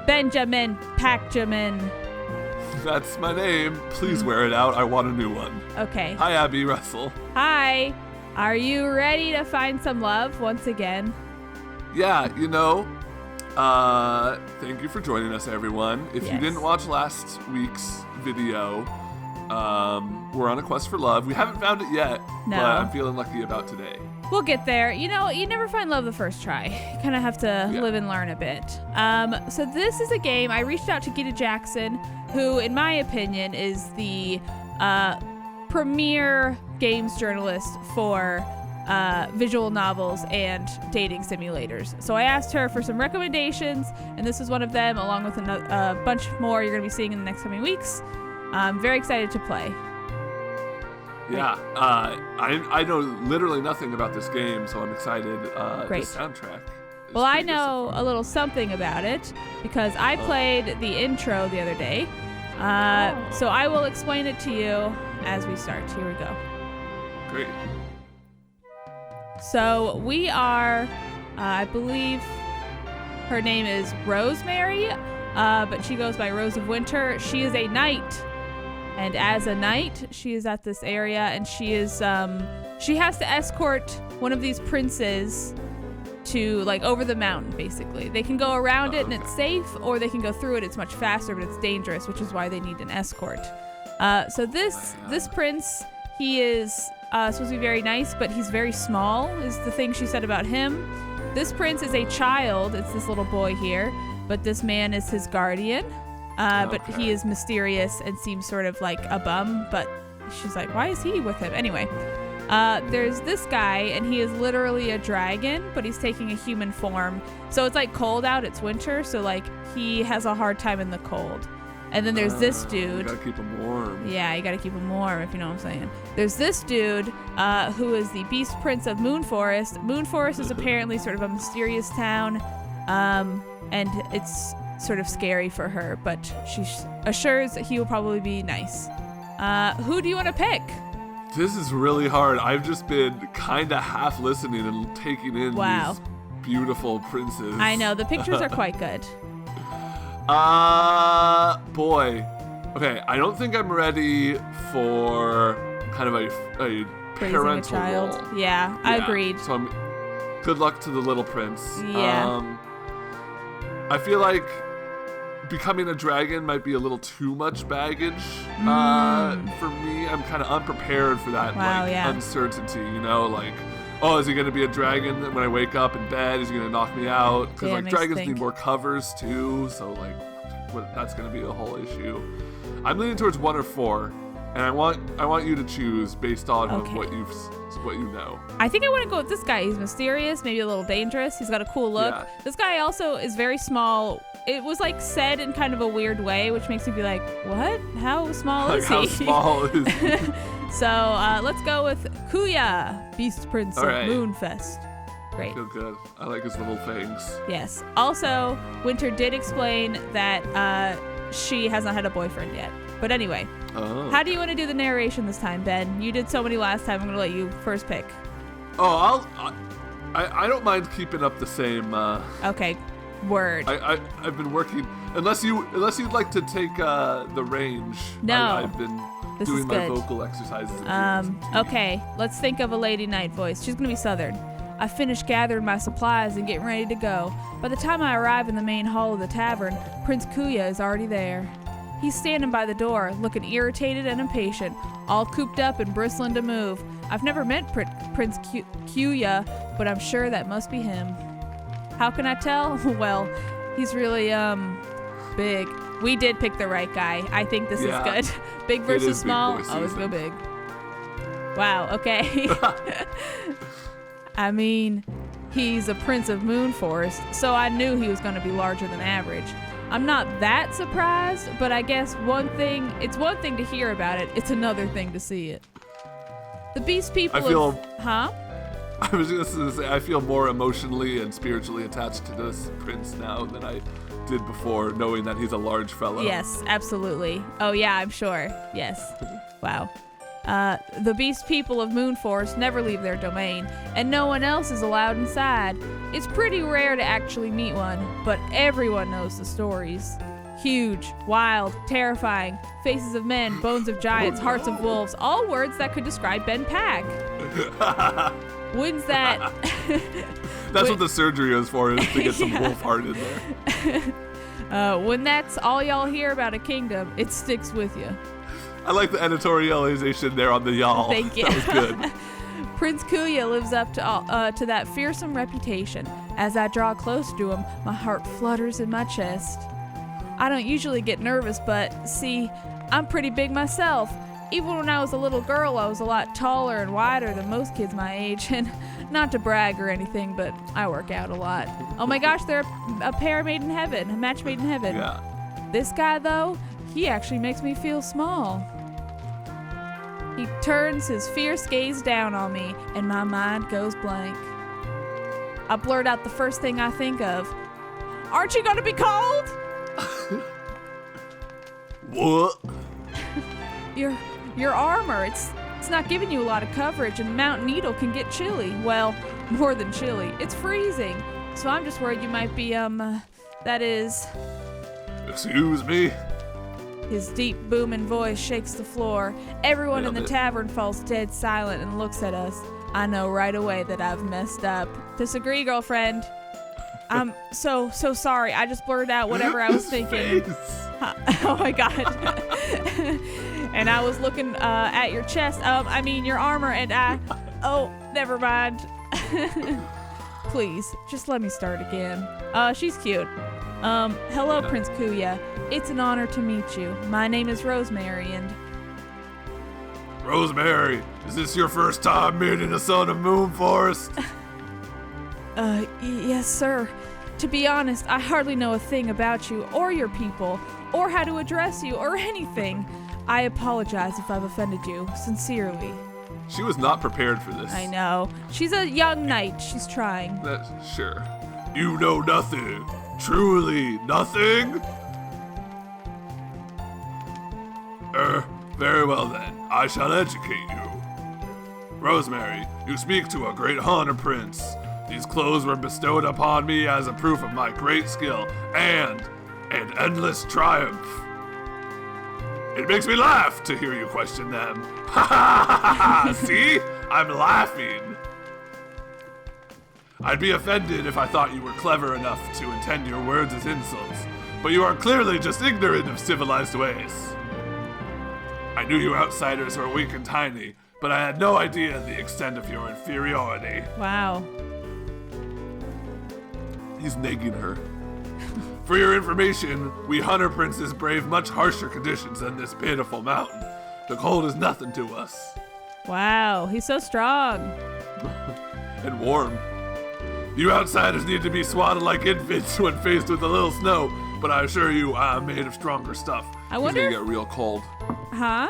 Benjamin Pacjamin. That's my name. Please wear it out. I want a new one. Okay. Hi, Abby Russell. Hi. Are you ready to find some love once again? Yeah, thank you for joining us, everyone. If you didn't watch last week's video, we're on a quest for love. We haven't found it yet, but I'm feeling lucky about today. We'll get there. You never find love the first try. You kind of have to live and learn a bit. So this is a game. I reached out to Gita Jackson, who, in my opinion, is the premier games journalist for visual novels and dating simulators. So I asked her for some recommendations, and this is one of them, along with a bunch more you're going to be seeing in the next coming weeks. I'm very excited to play. Yeah, I know literally nothing about this game, so I'm excited. Great. The soundtrack. Well, I know a little something about it because I played the intro the other day. So I will explain it to you as we start. Here we go. Great. So we are, I believe her name is Rosemary, but she goes by Rose of Winter. She is a knight. And as a knight, she is at this area, and she has to escort one of these princes to, over the mountain, basically. They can go around it and it's safe, or they can go through it. It's much faster, but it's dangerous, which is why they need an escort. So this prince, he is supposed to be very nice, but he's very small, is the thing she said about him. This prince is a child. It's this little boy here, but this man is his guardian. But he is mysterious and seems sort of like a bum, but she's like, why is he with him? Anyway, there's this guy, and he is literally a dragon, but he's taking a human form. So it's cold out, it's winter, so he has a hard time in the cold. And then there's this dude. You gotta keep him warm. Yeah, you gotta keep him warm, if you know what I'm saying. There's this dude who is the Beast Prince of Moonforest. Moonforest is apparently sort of a mysterious town, and it's sort of scary for her, but she assures that he will probably be nice. Who do you want to pick? This is really hard. I've just been kind of half listening and taking in these beautiful princes. I know, the pictures are quite good. Boy. Okay, I don't think I'm ready for kind of a parental Raising a child. role. Yeah, I agreed. So good luck to the little prince. Yeah. I feel like becoming a dragon might be a little too much baggage for me. I'm kind of unprepared for that uncertainty, is he going to be a dragon when I wake up in bed? Is he going to knock me out? Because dragons need more covers too, so that's going to be a whole issue. I'm leaning towards 1 or 4, and I want you to choose based on what you know. I think I want to go with this guy. He's mysterious, maybe a little dangerous. He's got a cool look. Yeah. This guy also is very small. It was said in kind of a weird way, which makes me be like, what? How small is he? How small is he? So let's go with Kuya, Beast Prince of Moonfest. Great. I feel good. I like his little fangs. Yes. Also, Winter did explain that she has not had a boyfriend yet. But anyway, how do you want to do the narration this time, Ben? You did so many last time. I'm going to let you first pick. I don't mind keeping up the same. Okay. Word. I've been working. Unless you'd like to take the range. No. I've been doing my vocal exercises. Okay. Let's think of a lady night voice. She's gonna be southern. I finished gathering my supplies and getting ready to go. By the time I arrive in the main hall of the tavern, Prince Kuya is already there. He's standing by the door, looking irritated and impatient, all cooped up and bristling to move. I've never met Prince Kuya, but I'm sure that must be him. How can I tell? Well, he's really, big. We did pick the right guy. I think this is good. Big versus small. Always go big. Wow, okay. I mean, he's a prince of Moonforest, so I knew he was going to be larger than average. I'm not that surprised, but I guess it's one thing to hear about it, it's another thing to see it. The Beast People I was just going to say, I feel more emotionally and spiritually attached to this prince now than I did before, knowing that he's a large fellow. Yes, absolutely. Oh, yeah, I'm sure. Yes. Wow. The beast people of Moonforest never leave their domain, and no one else is allowed inside. It's pretty rare to actually meet one, but everyone knows the stories. Huge, wild, terrifying, faces of men, bones of giants, hearts of wolves, all words that could describe Ben Pack. Wouldn't that... That's what the surgery is for, is to get some wolf heart in there. When that's all y'all hear about a kingdom, it sticks with you. I like the editorialization there on the y'all. Thank you. That was good. Prince Kuya lives up to that fearsome reputation. As I draw close to him, my heart flutters in my chest. I don't usually get nervous, but see, I'm pretty big myself. Even when I was a little girl, I was a lot taller and wider than most kids my age, and not to brag or anything, but I work out a lot. Oh my gosh, they're a pair made in heaven, a match made in heaven. Yeah. This guy, though, he actually makes me feel small. He turns his fierce gaze down on me, and my mind goes blank. I blurt out the first thing I think of. Aren't you gonna be cold? What? Your armor, it's not giving you a lot of coverage, and Mount Needle can get chilly. Well, more than chilly. It's freezing. So I'm just worried you might be, that is... Excuse me? His deep, booming voice shakes the floor. Everyone in the tavern falls dead silent and looks at us. I know right away that I've messed up. Disagree, girlfriend. I'm so sorry. I just blurted out whatever I was thinking. Oh my god. And I was looking at your chest. Your armor, and oh, never mind. Please, just let me start again. She's cute. Hello, Prince Kuya. It's an honor to meet you. My name is Rosemary, and... Rosemary, is this your first time meeting the son of Moonforest? Yes, sir. To be honest, I hardly know a thing about you or your people, or how to address you, or anything. I apologize if I've offended you, sincerely. She was not prepared for this. I know. She's a young knight. She's trying. That's sure. You know nothing. Truly nothing? Very well then. I shall educate you. Rosemary, you speak to a great hunter prince. These clothes were bestowed upon me as a proof of my great skill and an endless triumph. It makes me laugh to hear you question them. Ha ha ha! See? I'm laughing. I'd be offended if I thought you were clever enough to intend your words as insults, but you are clearly just ignorant of civilized ways. I knew you outsiders were weak and tiny, but I had no idea the extent of your inferiority. Wow. He's nagging her. For your information, we hunter princes brave much harsher conditions than this pitiful mountain. The cold is nothing to us. Wow, he's so strong. And warm. You outsiders need to be swatted like infants when faced with a little snow, but I assure you I'm made of stronger stuff. I wonder. He's gonna get real cold. Huh?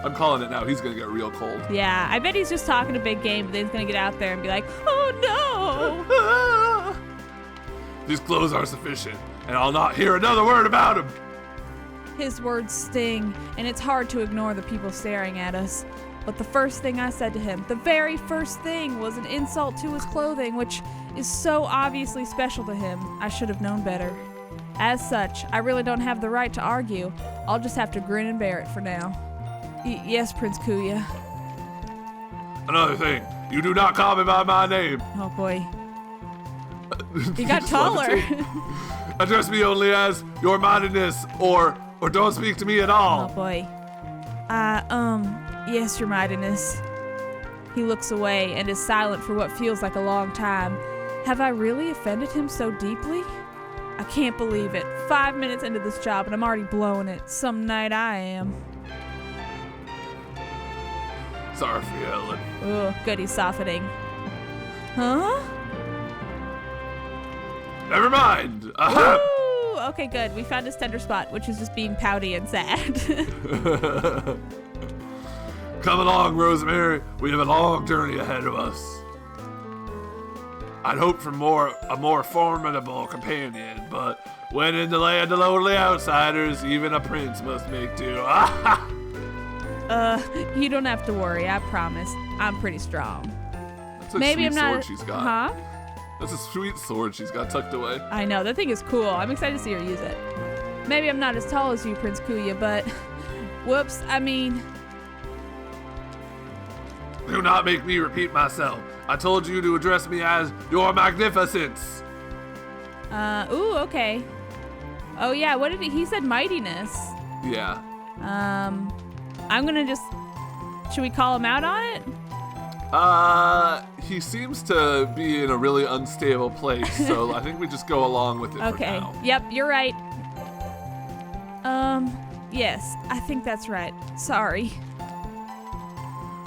I'm calling it now. He's gonna get real cold. Yeah, I bet he's just talking a big game, but then he's gonna get out there and be like, oh no! These clothes are sufficient, and I'll not hear another word about them. His words sting, and it's hard to ignore the people staring at us. But the first thing I said to him, the very first thing, was an insult to his clothing, which is so obviously special to him. I should have known better. As such, I really don't have the right to argue. I'll just have to grin and bear it for now. Yes, Prince Kuya. Another thing, you do not call me by my name. Oh boy. He got taller. Address me only as your mightiness, or don't speak to me at all. Oh boy. Yes, your mightiness. He looks away and is silent for what feels like a long time. Have I really offended him so deeply? I can't believe it. 5 minutes into this job and I'm already blowing it. Some night I am. Sorry for yelling. Ugh, good, he's softening. Huh? Never mind. Woo! Okay, good. We found his tender spot, which is just being pouty and sad. Come along, Rosemary. We have a long journey ahead of us. I'd hoped for a more formidable companion, but when in the land of lonely outsiders, even a prince must make do. You don't have to worry, I promise. I'm pretty strong. That's a sweet sword she's got. Huh? That's a sweet sword she's got tucked away. I know, that thing is cool. I'm excited to see her use it. Maybe I'm not as tall as you, Prince Kuya, but whoops, I mean... Do not make me repeat myself. I told you to address me as Your Magnificence. Ooh, okay. Oh yeah, what did he said mightiness. Yeah. I'm gonna just... Should we call him out on it? He seems to be in a really unstable place, so I think we just go along with it for now. Yep, you're right. Yes, I think that's right. Sorry.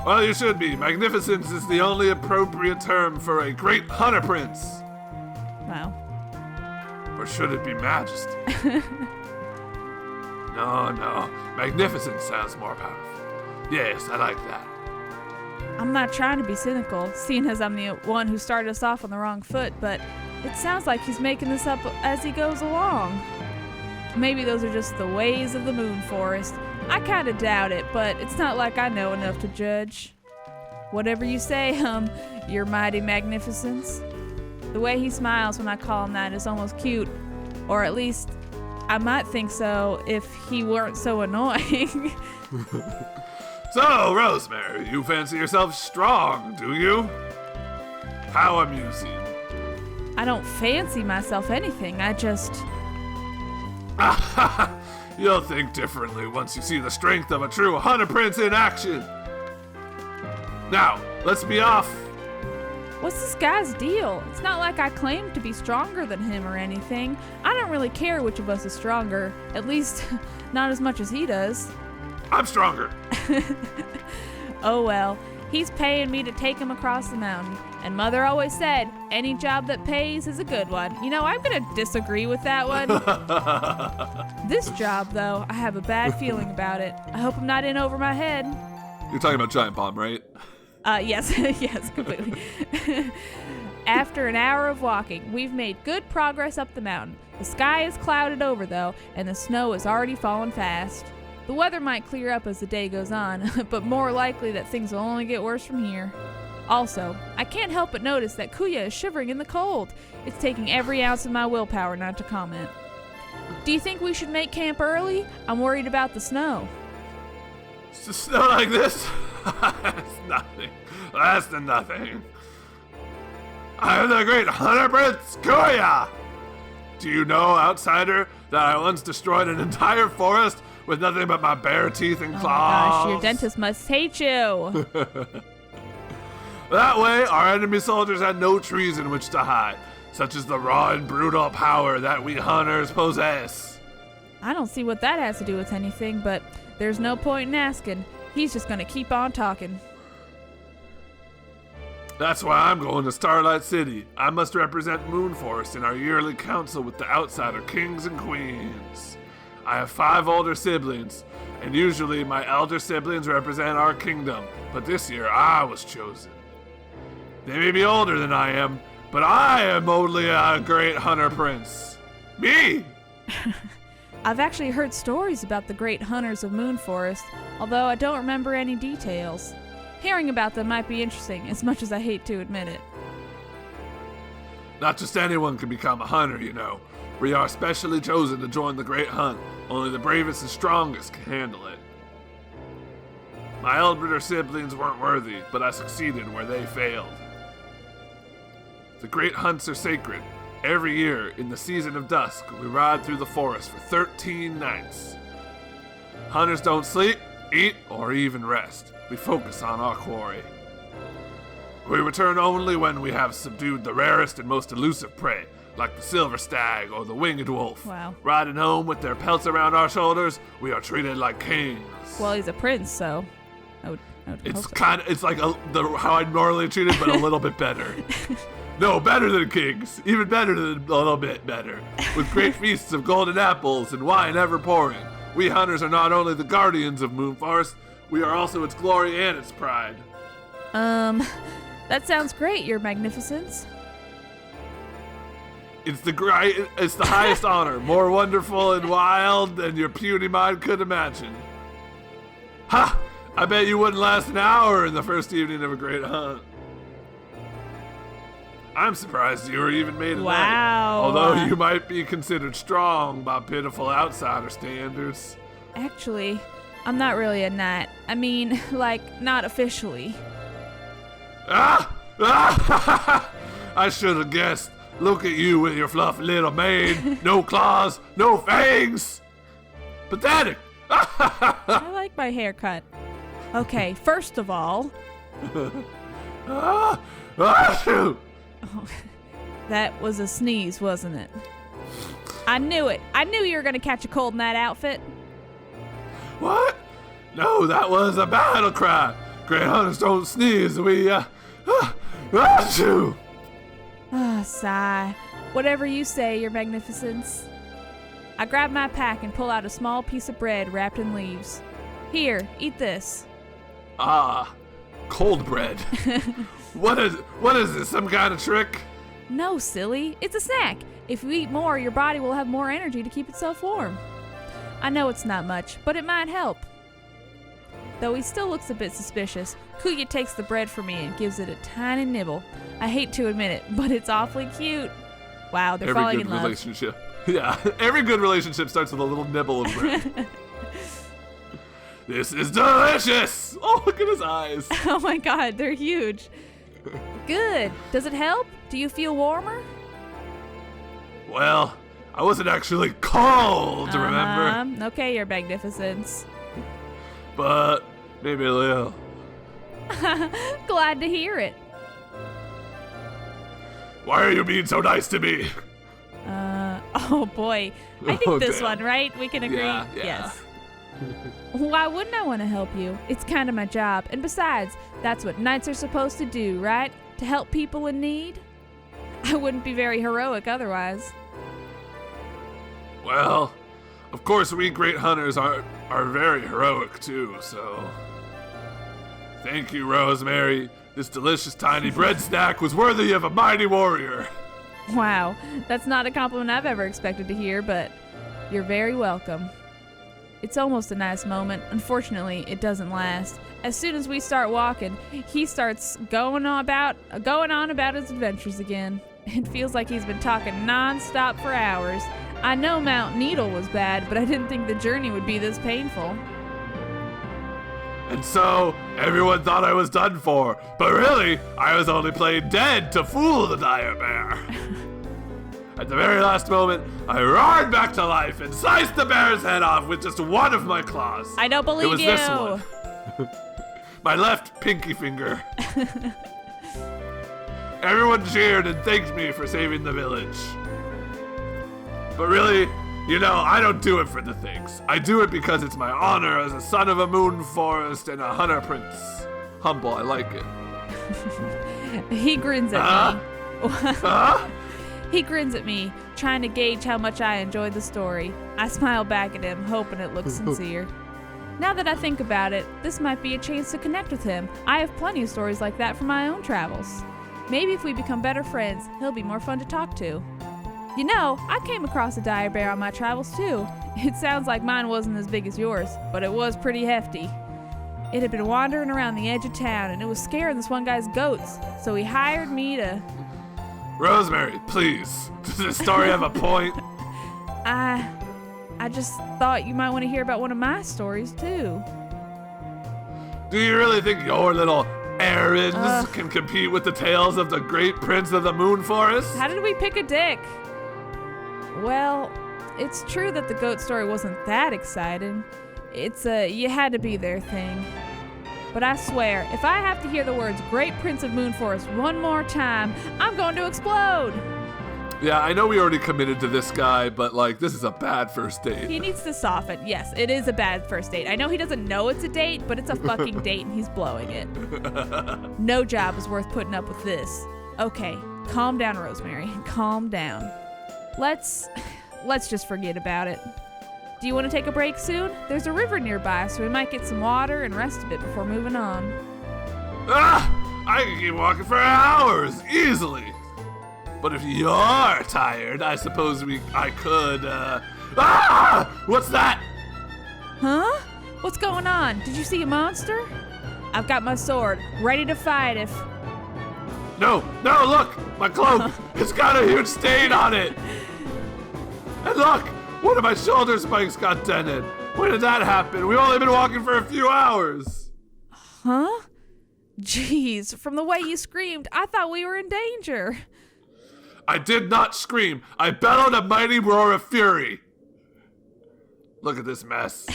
Well, you should be. Magnificence is the only appropriate term for a great hunter prince. Wow. Or should it be majesty? No. Magnificence sounds more powerful. Yes, I like that. I'm not trying to be cynical, seeing as I'm the one who started us off on the wrong foot, but it sounds like he's making this up as he goes along. Maybe those are just the ways of the Moon Forest. I kind of doubt it, but it's not like I know enough to judge. Whatever you say, Your Mighty Magnificence. The way he smiles when I call him that is almost cute, or at least I might think so if he weren't so annoying. So, Rosemary, you fancy yourself strong, do you? How amusing. I don't fancy myself anything, I just... You'll think differently once you see the strength of a true hunter prince in action. Now, let's be off. What's this guy's deal? It's not like I claim to be stronger than him or anything. I don't really care which of us is stronger. At least, not as much as he does. I'm stronger. Oh well, he's paying me to take him across the mountain. And Mother always said, any job that pays is a good one. You know, I'm gonna disagree with that one. This job, though, I have a bad feeling about it. I hope I'm not in over my head. You're talking about Giant Bomb, right? Yes, yes, completely. After an hour of walking, we've made good progress up the mountain. The sky is clouded over, though, and the snow is already falling fast. The weather might clear up as the day goes on, but more likely that things will only get worse from here. Also, I can't help but notice that Kuya is shivering in the cold. It's taking every ounce of my willpower not to comment. Do you think we should make camp early? I'm worried about the snow. It's just snow like this? That's nothing. That's the nothing. I am the great hunter prince, Kuya! Do you know, outsider, that I once destroyed an entire forest with nothing but my bare teeth and claws? Oh my gosh, your dentist must hate you. That way, our enemy soldiers had no trees in which to hide, such as the raw and brutal power that we hunters possess. I don't see what that has to do with anything, but there's no point in asking. He's just gonna keep on talking. That's why I'm going to Starlight City. I must represent Moon Forest in our yearly council with the outsider kings and queens. I have 5 older siblings, and usually my elder siblings represent our kingdom, but this year I was chosen. They may be older than I am, but I am only a great hunter prince. Me! I've actually heard stories about the great hunters of Moon Forest, although I don't remember any details. Hearing about them might be interesting, as much as I hate to admit it. Not just anyone can become a hunter, you know. We are specially chosen to join the great hunt. Only the bravest and strongest can handle it. My elder siblings weren't worthy, but I succeeded where they failed. The great hunts are sacred. Every year, in the season of dusk, we ride through the forest for 13 nights. Hunters don't sleep, eat, or even rest. We focus on our quarry. We return only when we have subdued the rarest and most elusive prey, like the silver stag or the winged wolf. Wow. Riding home with their pelts around our shoulders, we are treated like kings. Well, he's a prince, so I would it's hope so. kind of, it's like how I'm normally treated, but a little bit better. No, better than kings. Even better than a little bit better. With great feasts of golden apples and wine ever pouring. We hunters are not only the guardians of Moon Forest, we are also its glory and its pride. That sounds great, Your Magnificence. It's the highest honor, more wonderful and wild than your puny mind could imagine. Ha! I bet you wouldn't last an hour in the first evening of a great hunt. I'm surprised you were even made a knight, although you might be considered strong by pitiful outsider standards. Actually, I'm not really a knight. I mean, like, not officially. I should have guessed. Look at you with your fluffy little mane. No claws, no fangs. Pathetic. I like my haircut. Okay, first of all... that was a sneeze, wasn't it? I knew it. I knew you were going to catch a cold in that outfit. What? No, that was a battle cry. Great hunters don't sneeze. Sigh. Whatever you say, your magnificence. I grab my pack and pull out a small piece of bread wrapped in leaves. Here, eat this. Cold bread. What is this, some kind of trick? No, silly. It's a snack. If you eat more, your body will have more energy to keep itself warm. I know it's not much, but it might help. Though he still looks a bit suspicious, Kuya takes the bread from me and gives it a tiny nibble. I hate to admit it, but it's awfully cute. Wow, they're falling in love. Every good relationship. Yeah, every good relationship starts with a little nibble of bread. This is delicious! Oh, look at his eyes. Oh my god, they're huge. Good. Does it help? Do you feel warmer? Well, I wasn't actually cold, remember? Okay, your magnificence. But maybe a little. Glad to hear it. Why are you being so nice to me? Oh boy. I think this one, right? We can agree? Yeah. Yes. Why wouldn't I want to help you? It's kind of my job. And besides, that's what knights are supposed to do, right? To help people in need? I wouldn't be very heroic otherwise. Well, of course we great hunters are very heroic too, so... Thank you, Rosemary. This delicious tiny bread snack was worthy of a mighty warrior. Wow, that's not a compliment I've ever expected to hear, but you're very welcome. It's almost a nice moment. Unfortunately, it doesn't last. As soon as we start walking, he starts going on about his adventures again. It feels like he's been talking non-stop for hours. I know Mount Needle was bad, but I didn't think the journey would be this painful. And so, everyone thought I was done for, but really, I was only playing dead to fool the dire bear. At the very last moment, I roared back to life and sliced the bear's head off with just one of my claws. I don't believe you. It was this one. My left pinky finger. Everyone cheered and thanked me for saving the village. But really, you know, I don't do it for the thanks. I do it because it's my honor as a son of a moon forest and a hunter prince. Humble, I like it. He grins at me. He grins at me, trying to gauge how much I enjoy the story. I smile back at him, hoping it looks sincere. Now that I think about it, this might be a chance to connect with him. I have plenty of stories like that from my own travels. Maybe if we become better friends, he'll be more fun to talk to. You know, I came across a dire bear on my travels too. It sounds like mine wasn't as big as yours, but it was pretty hefty. It had been wandering around the edge of town, and it was scaring this one guy's goats, so he hired me to... Rosemary, please. Does this story have a point? I just thought you might want to hear about one of my stories, too. Do you really think your little errands can compete with the tales of the great prince of the moon forest? How did we pick a dick? Well, it's true that the goat story wasn't that exciting. It's a you had to be there thing. But I swear, if I have to hear the words Great Prince of Moon Forest one more time, I'm going to explode. Yeah, I know we already committed to this guy, but like, this is a bad first date. He needs to soften. Yes, it is a bad first date. I know he doesn't know it's a date, but it's a fucking date and he's blowing it. No job is worth putting up with this. Okay, calm down, Rosemary. Calm down. Let's just forget about it. Do you want to take a break soon? There's a river nearby, so we might get some water and rest a bit before moving on. I can keep walking for hours, easily. But if you're tired, I suppose I could, What's that? Huh? What's going on? Did you see a monster? I've got my sword, ready to fight if... No, look! My cloak! It's got a huge stain on it! And look! One of my shoulder spikes got dented. When did that happen? We've only been walking for a few hours. Huh? Jeez, from the way you screamed, I thought we were in danger. I did not scream. I bellowed a mighty roar of fury. Look at this mess.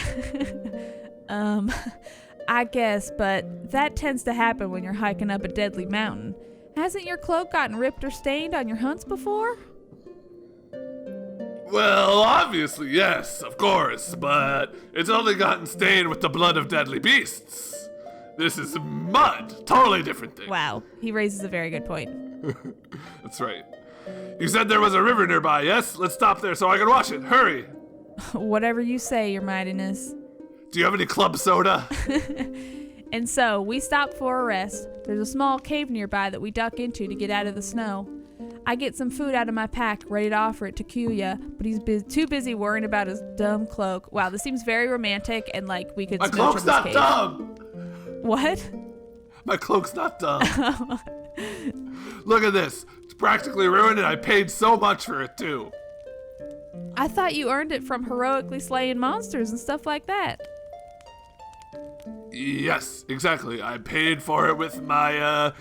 I guess, but that tends to happen when you're hiking up a deadly mountain. Hasn't your cloak gotten ripped or stained on your hunts before? Well, obviously, yes, of course, but it's only gotten stained with the blood of deadly beasts. This is mud. Totally different thing. Wow, he raises a very good point. That's right. You said there was a river nearby, yes? Let's stop there so I can wash it. Hurry. Whatever you say, your mightiness. Do you have any club soda? And so, we stop for a rest. There's a small cave nearby that we duck into to get out of the snow. I get some food out of my pack, ready to offer it to Kuya, but he's too busy worrying about his dumb cloak. Wow, this seems very romantic and like we could... My cloak's not cave. dumb! What? My cloak's not dumb. Look at this. It's practically ruined and I paid so much for it too. I thought you earned it from heroically slaying monsters and stuff like that. Yes, exactly. I paid for it with my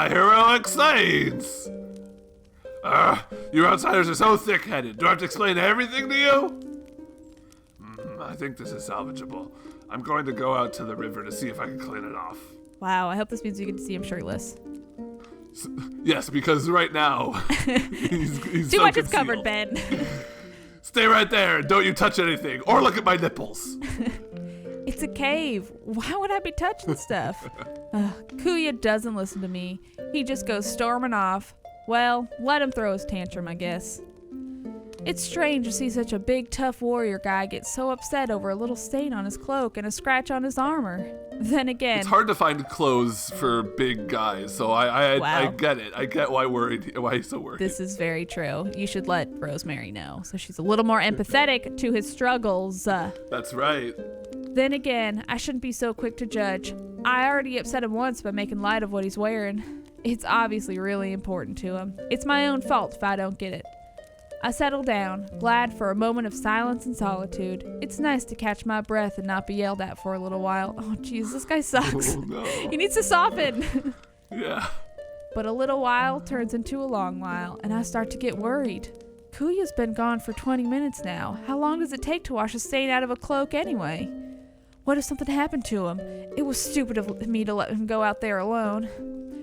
heroic slayings. You outsiders are so thick-headed. Do I have to explain everything to you? I think this is salvageable. I'm going to go out to the river to see if I can clean it off. Wow, I hope this means you get to see him shirtless. Yes, because right now, he's Too so much concealed. is covered, Ben. Stay right there and don't you touch anything, or look at my nipples. It's a cave. Why would I be touching stuff? Kuya doesn't listen to me. He just goes storming off. Well, let him throw his tantrum, I guess. It's strange to see such a big, tough warrior guy get so upset over a little stain on his cloak and a scratch on his armor. Then again... It's hard to find clothes for big guys, so I get it. I get why he's so worried. This is very true. You should let Rosemary know, so she's a little more empathetic to his struggles. That's right. Then again, I shouldn't be so quick to judge. I already upset him once by making light of what he's wearing. It's obviously really important to him. It's my own fault if I don't get it. I settle down, glad for a moment of silence and solitude. It's nice to catch my breath and not be yelled at for a little while. Oh, jeez, this guy sucks. Oh, no. He needs to soften. Yeah. But a little while turns into a long while, and I start to get worried. Kuya's been gone for 20 minutes now. How long does it take to wash a stain out of a cloak anyway? What if something happened to him? It was stupid of me to let him go out there alone.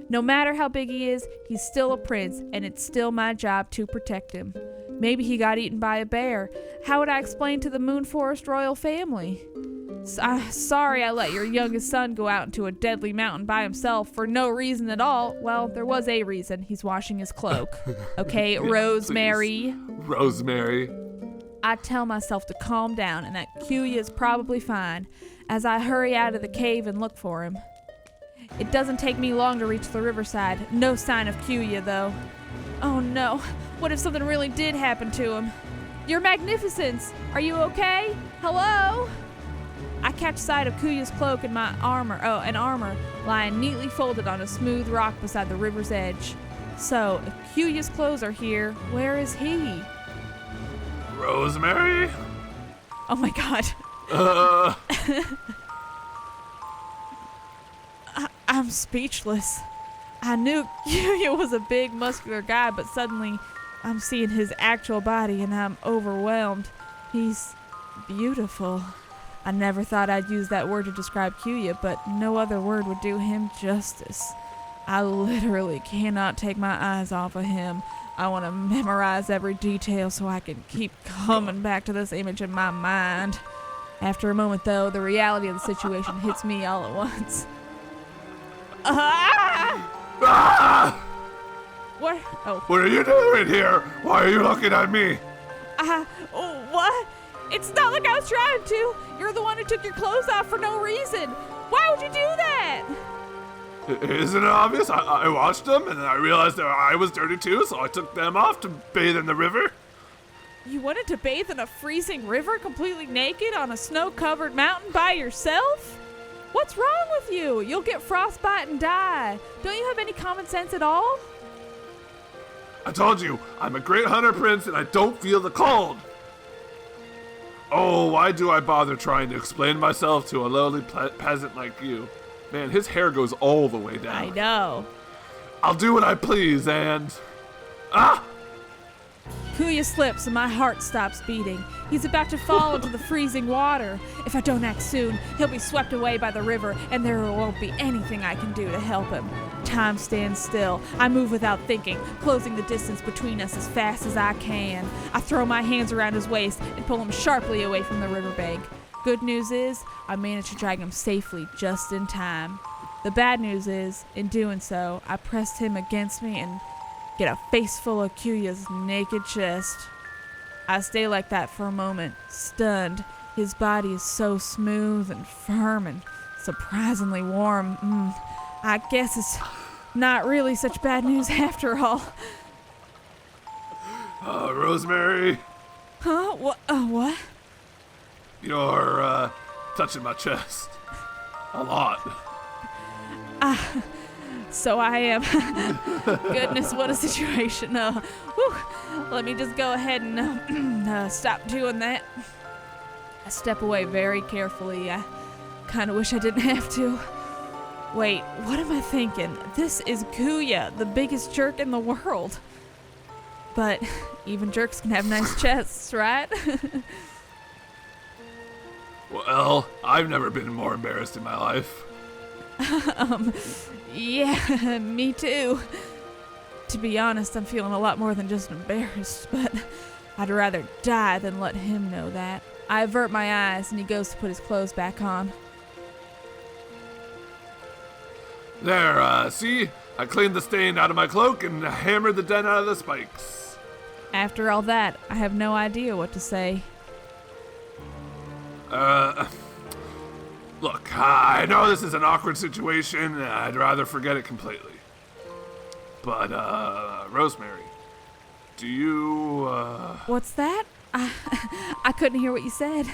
No matter how big he is, he's still a prince, and it's still my job to protect him. Maybe he got eaten by a bear. How would I explain to the Moon Forest royal family? Sorry I let your youngest son go out into a deadly mountain by himself for no reason at all. Well, there was a reason. He's washing his cloak. Okay, yeah, Rosemary. Please. Rosemary. I tell myself to calm down and that Kuya is probably fine as I hurry out of the cave and look for him. It doesn't take me long to reach the riverside. No sign of Kuya, though. Oh no, what if something really did happen to him? Your Magnificence, are you okay? Hello? I catch sight of Kuya's cloak and my armor lying neatly folded on a smooth rock beside the river's edge. So, if Kuya's clothes are here, where is he? Rosemary? Oh my god. I'm speechless. I knew Kuya was a big, muscular guy, but suddenly I'm seeing his actual body and I'm overwhelmed. He's beautiful. I never thought I'd use that word to describe Kuya, but no other word would do him justice. I literally cannot take my eyes off of him. I want to memorize every detail so I can keep coming back to this image in my mind. After a moment, though, the reality of the situation hits me all at once. What? Oh. What are you doing here? Why are you looking at me? What? It's not like I was trying to. You're the one who took your clothes off for no reason. Why would you do that? Isn't it obvious? I washed them and I realized that I was dirty too, so I took them off to bathe in the river. You wanted to bathe in a freezing river completely naked on a snow-covered mountain by yourself? What's wrong with you? You'll get frostbite and die. Don't you have any common sense at all? I told you, I'm a great hunter prince and I don't feel the cold. Oh, why do I bother trying to explain myself to a lowly peasant like you? Man, his hair goes all the way down. I know. I'll do what I please and... Ah! Kuya slips and my heart stops beating. He's about to fall into the freezing water. If I don't act soon, he'll be swept away by the river and there won't be anything I can do to help him. Time stands still. I move without thinking, closing the distance between us as fast as I can. I throw my hands around his waist and pull him sharply away from the riverbank. Good news is, I managed to drag him safely just in time. The bad news is, in doing so, I pressed him against me and get a face full of Kuya's naked chest. I stay like that for a moment, stunned. His body is so smooth and firm and surprisingly warm. I guess it's not really such bad news after all. Rosemary? Huh? What? You're, touching my chest. A lot. So I am. Goodness, what a situation. Let me just go ahead and stop doing that. I step away very carefully. I kind of wish I didn't have to. Wait, what am I thinking? This is Kuya, the biggest jerk in the world. But even jerks can have nice chests, right? Well, I've never been more embarrassed in my life. Yeah, me too. To be honest, I'm feeling a lot more than just embarrassed, but I'd rather die than let him know that. I avert my eyes and he goes to put his clothes back on. There, see? I cleaned the stain out of my cloak and hammered the dent out of the spikes. After all that, I have no idea what to say. Look, I know this is an awkward situation. I'd rather forget it completely. But, Rosemary, do you, What's that? I couldn't hear what you said.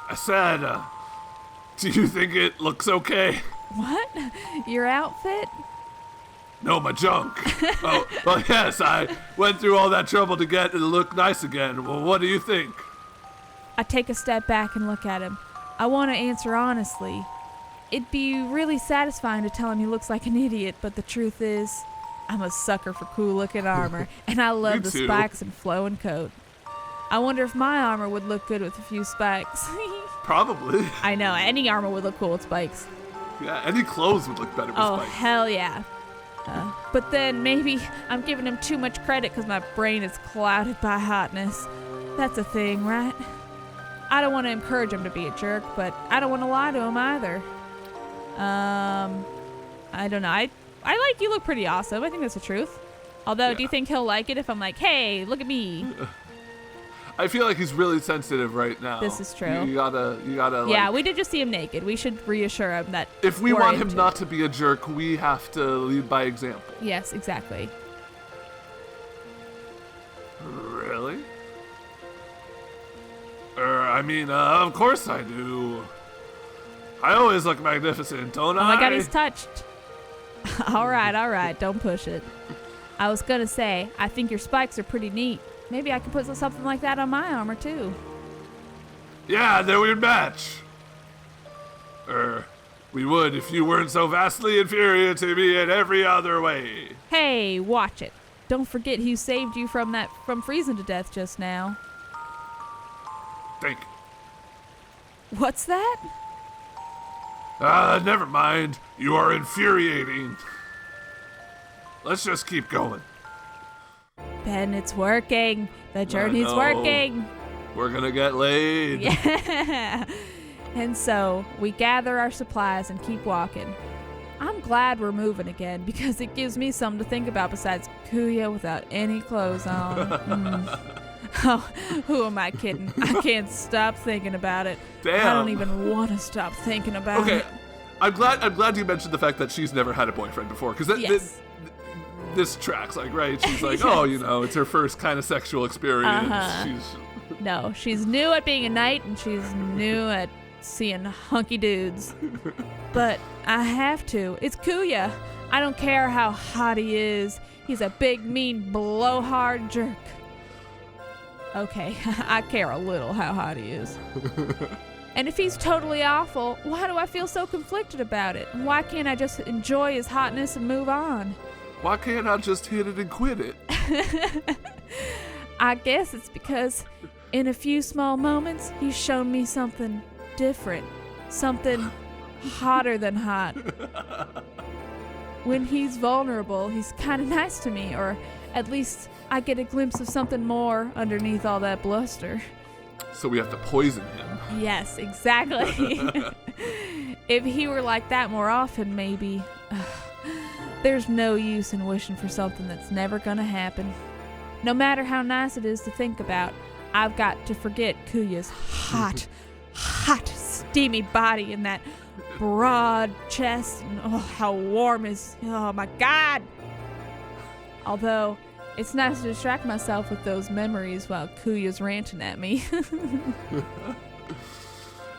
I said, do you think it looks okay? What? Your outfit? No, my junk. Oh, well, yes, I went through all that trouble to get it to look nice again. Well, what do you think? I take a step back and look at him. I want to answer honestly. It'd be really satisfying to tell him he looks like an idiot, but the truth is, I'm a sucker for cool-looking armor, and I love the spikes and flowing coat. I wonder if my armor would look good with a few spikes. Probably. I know, any armor would look cool with spikes. Yeah, any clothes would look better with spikes. Oh, hell yeah. But then maybe I'm giving him too much credit because my brain is clouded by hotness. That's a thing, right? I don't want to encourage him to be a jerk, but I don't want to lie to him either. I don't know. I like you look pretty awesome. I think that's the truth. Although, do you think he'll like it if I'm like, hey, look at me? I feel like he's really sensitive right now. This is true. You gotta Yeah, we did just see him naked. We should reasure him that if we want him not to be a jerk, we have to lead by example. Yes, exactly. Really? I mean, of course I do. I always look magnificent, don't I? Oh my god, he's touched. All right, don't push it. I was gonna say, I think your spikes are pretty neat. Maybe I could put something like that on my armor too. Yeah, then we'd match. We would if you weren't so vastly inferior to me in every other way. Hey, watch it. Don't forget who saved you from freezing to death just now. Thank you. What's that? Never mind. You are infuriating. Let's just keep going. Ben, it's working. The journey's working. We're gonna get laid. Yeah. And so we gather our supplies and keep walking. I'm glad we're moving again because it gives me something to think about besides Kuya without any clothes on. Oh, who am I kidding? I can't stop thinking about it. Damn. I don't even want to stop thinking about it. I'm glad you mentioned the fact that she's never had a boyfriend before, because this tracks, like, right? She's like, oh, it's her first kind of sexual experience. No, she's new at being a knight, and she's new at seeing hunky dudes. But I have to. It's Kuya. I don't care how hot he is. He's a big, mean, blowhard jerk. Okay, I care a little how hot he is. And if he's totally awful, why do I feel so conflicted about it? Why can't I just enjoy his hotness and move on? Why can't I just hit it and quit it? I guess it's because in a few small moments, he's shown me something different. Something hotter than hot. When he's vulnerable, he's kind of nice to me, or at least I get a glimpse of something more underneath all that bluster. So we have to poison him. Yes, exactly. If he were like that more often, maybe. There's no use in wishing for something that's never gonna happen. No matter how nice it is to think about, I've got to forget Kuya's hot, steamy body and that broad chest, and how warm oh my God! Although, it's nice to distract myself with those memories while Kuya's ranting at me.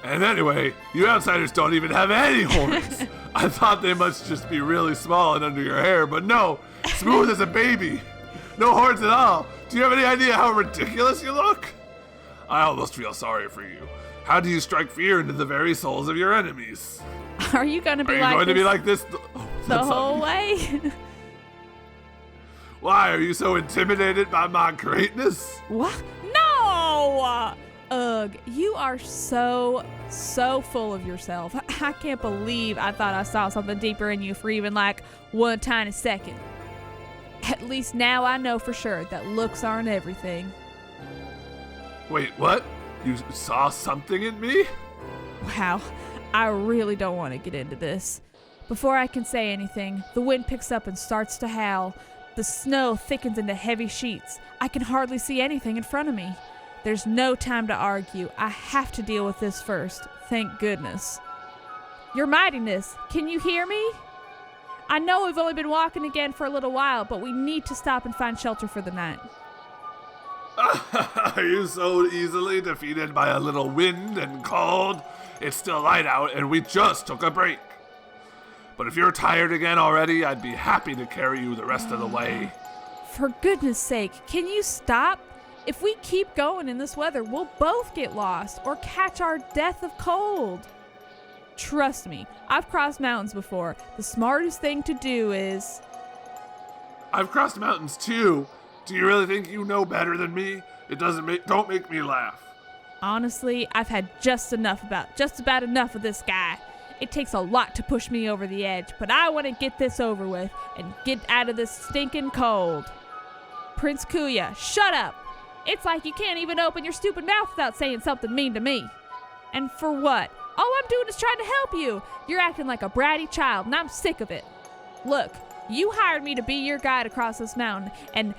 And anyway, you outsiders don't even have any horns. I thought they must just be really small and under your hair, but no, smooth as a baby. No horns at all. Do you have any idea how ridiculous you look? I almost feel sorry for you. How do you strike fear into the very souls of your enemies? Are you going to be like this the whole way? Why, are you so intimidated by my greatness? What? No! Ugh, you are so full of yourself. I can't believe I thought I saw something deeper in you for even like one tiny second. At least now I know for sure that looks aren't everything. Wait, what? You saw something in me? Wow, I really don't want to get into this. Before I can say anything, the wind picks up and starts to howl. The snow thickens into heavy sheets. I can hardly see anything in front of me. There's no time to argue. I have to deal with this first. Thank goodness. Your Mightiness, can you hear me? I know we've only been walking again for a little while, but we need to stop and find shelter for the night. Are you so easily defeated by a little wind and cold? It's still light out and we just took a break. But if you're tired again already, I'd be happy to carry you the rest of the way. For goodness sake, can you stop? If we keep going in this weather, we'll both get lost or catch our death of cold. Trust me, I've crossed mountains before. The smartest thing to do is... I've crossed mountains too. Do you really think you know better than me? Don't make me laugh. Honestly, I've had just about enough of this guy. It takes a lot to push me over the edge, but I want to get this over with and get out of this stinking cold. Prince Kuya, shut up! It's like you can't even open your stupid mouth without saying something mean to me. And for what? All I'm doing is trying to help you. You're acting like a bratty child, and I'm sick of it. Look, you hired me to be your guide across this mountain, and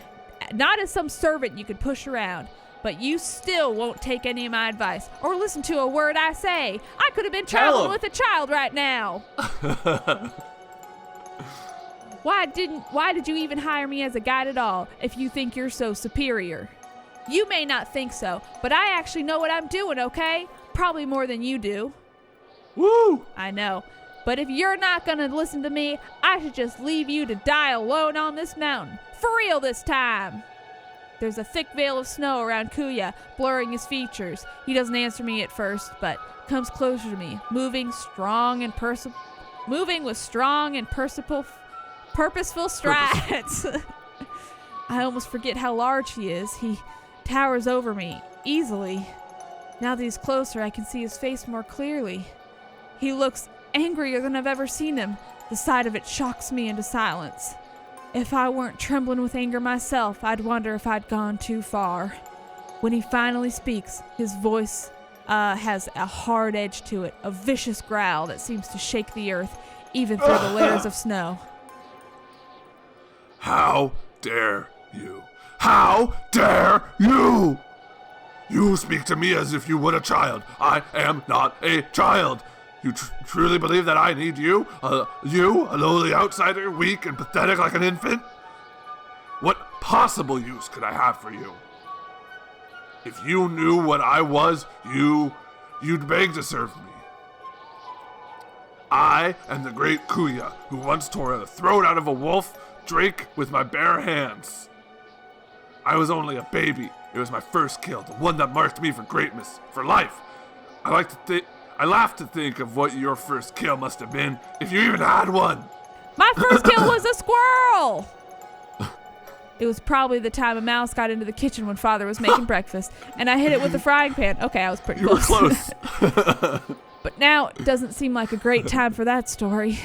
not as some servant you could push around. But you still won't take any of my advice or listen to a word I say. I could have been traveling with a child right now. Why did you even hire me as a guide at all if you think you're so superior? You may not think so, but I actually know what I'm doing, okay? Probably more than you do. Woo! I know. But if you're not gonna listen to me, I should just leave you to die alone on this mountain. For real this time. There's a thick veil of snow around Kuya, blurring his features. He doesn't answer me at first, but comes closer to me, moving with strong and purposeful strides. I almost forget how large he is. He towers over me, easily. Now that he's closer, I can see his face more clearly. He looks angrier than I've ever seen him. The sight of it shocks me into silence. If I weren't trembling with anger myself, I'd wonder if I'd gone too far. When he finally speaks, his voice has a hard edge to it, a vicious growl that seems to shake the earth, even through the layers of snow. How dare you? How dare you? You speak to me as if you would a child. I am not a child. You truly believe that I need you? You, a lowly outsider, weak and pathetic like an infant? What possible use could I have for you? If you knew what I was, you'd beg to serve me. I am the great Kuya, who once tore the throat out of a wolf drake with my bare hands. I was only a baby. It was my first kill, the one that marked me for greatness, for life. I laugh to think of what your first kill must have been, if you even had one. My first kill was a squirrel! It was probably the time a mouse got into the kitchen when Father was making breakfast, and I hit it with a frying pan. Okay, I was pretty close. You were close. But now it doesn't seem like a great time for that story.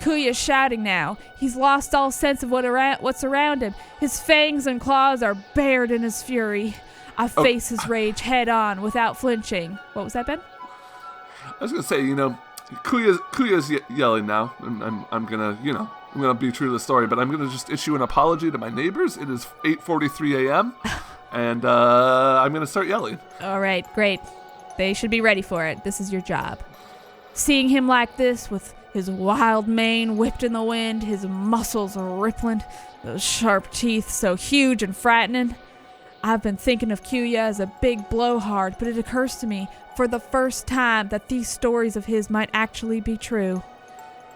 Kuya's shouting now. He's lost all sense of what's around him. His fangs and claws are bared in his fury. I face his rage head on without flinching. What was that, Ben? I was gonna say, Kuya's yelling now. I'm gonna be true to the story, but I'm gonna just issue an apology to my neighbors. It is 8:43 a.m. and I'm gonna start yelling. All right, great. They should be ready for it. This is your job. Seeing him like this, with his wild mane whipped in the wind, his muscles rippling, those sharp teeth so huge and frightening. I've been thinking of Kuya as a big blowhard, but it occurs to me for the first time that these stories of his might actually be true.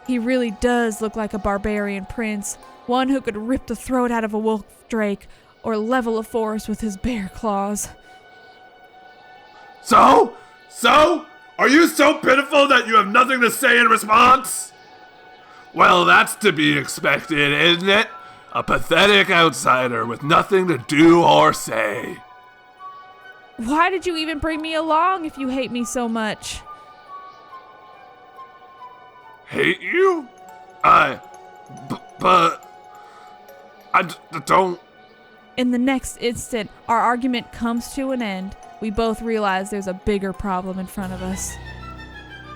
He really does look like a barbarian prince, one who could rip the throat out of a wolf drake or level a forest with his bare claws. So? Are you so pitiful that you have nothing to say in response? Well, that's to be expected, isn't it? A pathetic outsider with nothing to do or say. Why did you even bring me along if you hate me so much? Hate you? But I don't... In the next instant, our argument comes to an end. We both realize there's a bigger problem in front of us.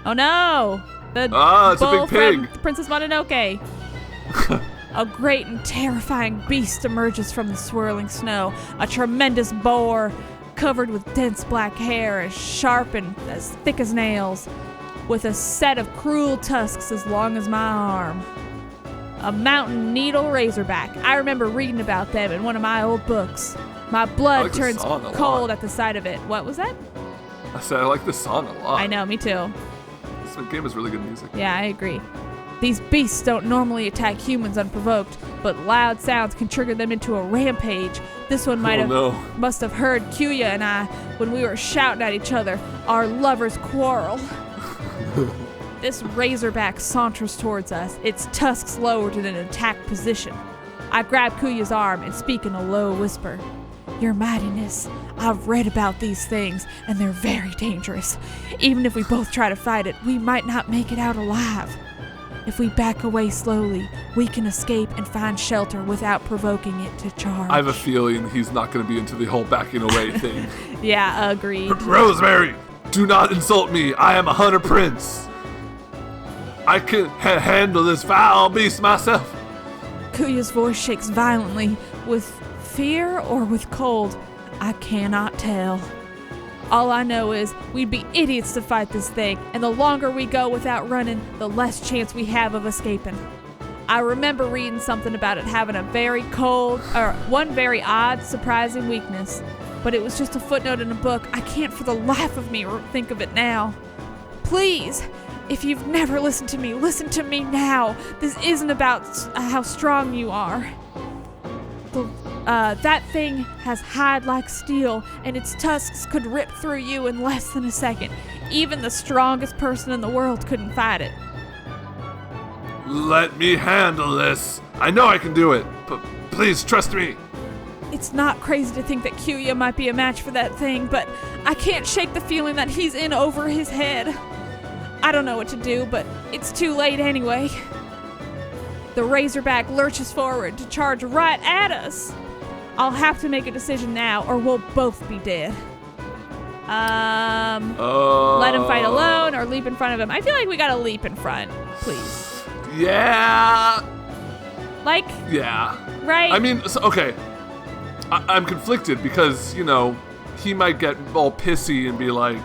Oh no! It's a big pig! From Princess Mononoke. A great and terrifying beast emerges from the swirling snow. A tremendous boar, covered with dense black hair, as sharp and as thick as nails, with a set of cruel tusks as long as my arm. A mountain needle razorback. I remember reading about them in one of my old books. My blood turns cold at the sight of it. What was that? I said I like this song a lot. I know, me too. This game is really good music. Yeah, I agree. These beasts don't normally attack humans unprovoked, but loud sounds can trigger them into a rampage. This one must have heard Kuya and I when we were shouting at each other, our lovers' quarrel. This razorback saunters towards us, its tusks lowered in an attack position. I grab Kuya's arm and speak in a low whisper. Your Mightiness, I've read about these things, and they're very dangerous. Even if we both try to fight it, we might not make it out alive. If we back away slowly, we can escape and find shelter without provoking it to charge. I have a feeling he's not going to be into the whole backing away thing. Yeah, agreed. Rosemary, do not insult me. I am a hunter prince. I can handle this foul beast myself. Kuya's voice shakes violently, with fear or with cold. I cannot tell. All I know is we'd be idiots to fight this thing, and the longer we go without running, the less chance we have of escaping. I remember reading something about it having one very odd, surprising weakness, but it was just a footnote in a book. I can't for the life of me think of it now. Please, if you've never listened to me, listen to me now. This isn't about how strong you are. That thing has hide like steel, and its tusks could rip through you in less than a second. Even the strongest person in the world couldn't fight it. Let me handle this. I know I can do it, but please trust me. It's not crazy to think that Kuya might be a match for that thing, but I can't shake the feeling that he's in over his head. I don't know what to do, but it's too late anyway. The Razorback lurches forward to charge right at us. I'll have to make a decision now, or we'll both be dead. Let him fight alone or leap in front of him. I feel like we gotta leap in front, please. Yeah. Yeah. Right? I mean, okay. I'm conflicted because, he might get all pissy and be like,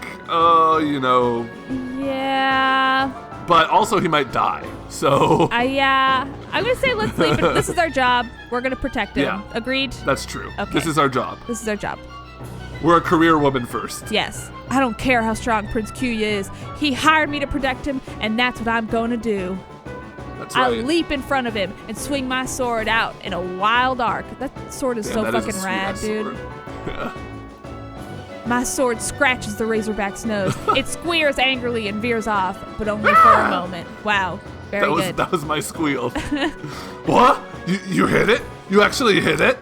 Yeah. but also he might die. So yeah, I'm gonna say let's leave it. This is our job. We're gonna protect him. Yeah, agreed. That's true. Okay. This is our job. This is our job. We're a career woman first. Yes. I don't care how strong Prince Kuya is. He hired me to protect him, and that's what I'm going to do. That's right. I leap in front of him and swing my sword out in a wild arc. That sword is so fucking rad, dude. Yeah. My sword scratches the Razorback's nose. It squeals angrily and veers off, but only for a moment. Wow. Very good. That was my squeal. What? You hit it? You actually hit it?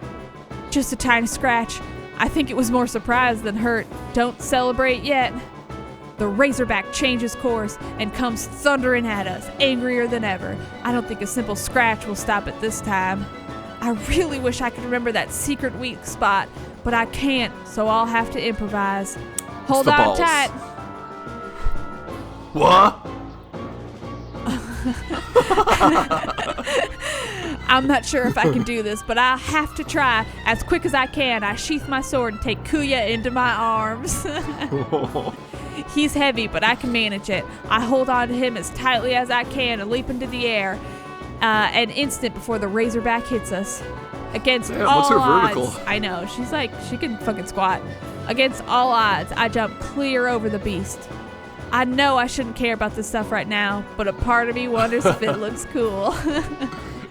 Just a tiny scratch. I think it was more surprise than hurt. Don't celebrate yet. The Razorback changes course and comes thundering at us, angrier than ever. I don't think a simple scratch will stop it this time. I really wish I could remember that secret weak spot, but I can't, so I'll have to improvise. Hold on balls. tight. What? I'm not sure if I can do this, but I'll have to try. As quick as I can, I sheath my sword and take Kuya into my arms. He's heavy, but I can manage it. I hold on to him as tightly as I can and leap into the air, an instant before the Razorback hits us. Against all what's her odds, vertical? I know, she's like, she can fucking squat. Against all odds, I jump clear over the beast. I know I shouldn't care about this stuff right now, but a part of me wonders if it looks cool.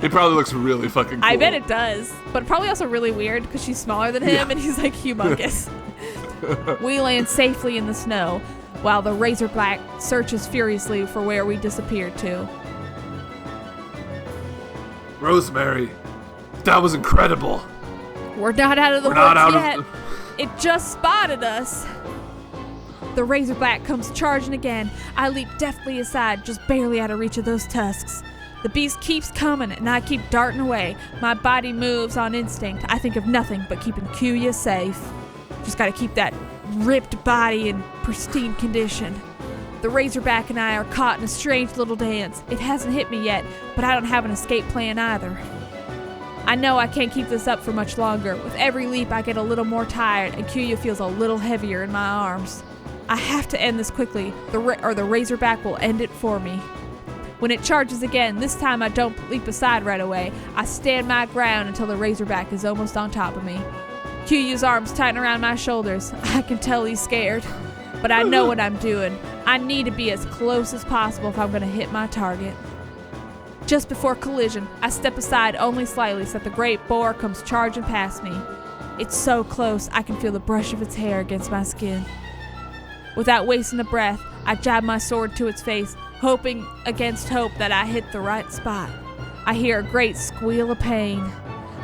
It probably looks really fucking cool. I bet it does, but probably also really weird because she's smaller than him and he's like humongous. We land safely in the snow while the Razorback searches furiously for where we disappeared to. Rosemary, that was incredible. We're not out of the woods yet. It just spotted us. The Razorback comes charging again. I leap deftly aside, just barely out of reach of those tusks. The beast keeps coming, and I keep darting away. My body moves on instinct. I think of nothing but keeping Kuya safe. Just gotta keep that ripped body in pristine condition. The Razorback and I are caught in a strange little dance. It hasn't hit me yet, but I don't have an escape plan either. I know I can't keep this up for much longer. With every leap, I get a little more tired, and Kuya feels a little heavier in my arms. I have to end this quickly, or the Razorback will end it for me. When it charges again, this time I don't leap aside right away. I stand my ground until the Razorback is almost on top of me. Kuya's arms tighten around my shoulders. I can tell he's scared, but I know what I'm doing. I need to be as close as possible if I'm going to hit my target. Just before collision, I step aside only slightly so that the great boar comes charging past me. It's so close, I can feel the brush of its hair against my skin. Without wasting a breath, I jab my sword to its face, hoping against hope that I hit the right spot. I hear a great squeal of pain.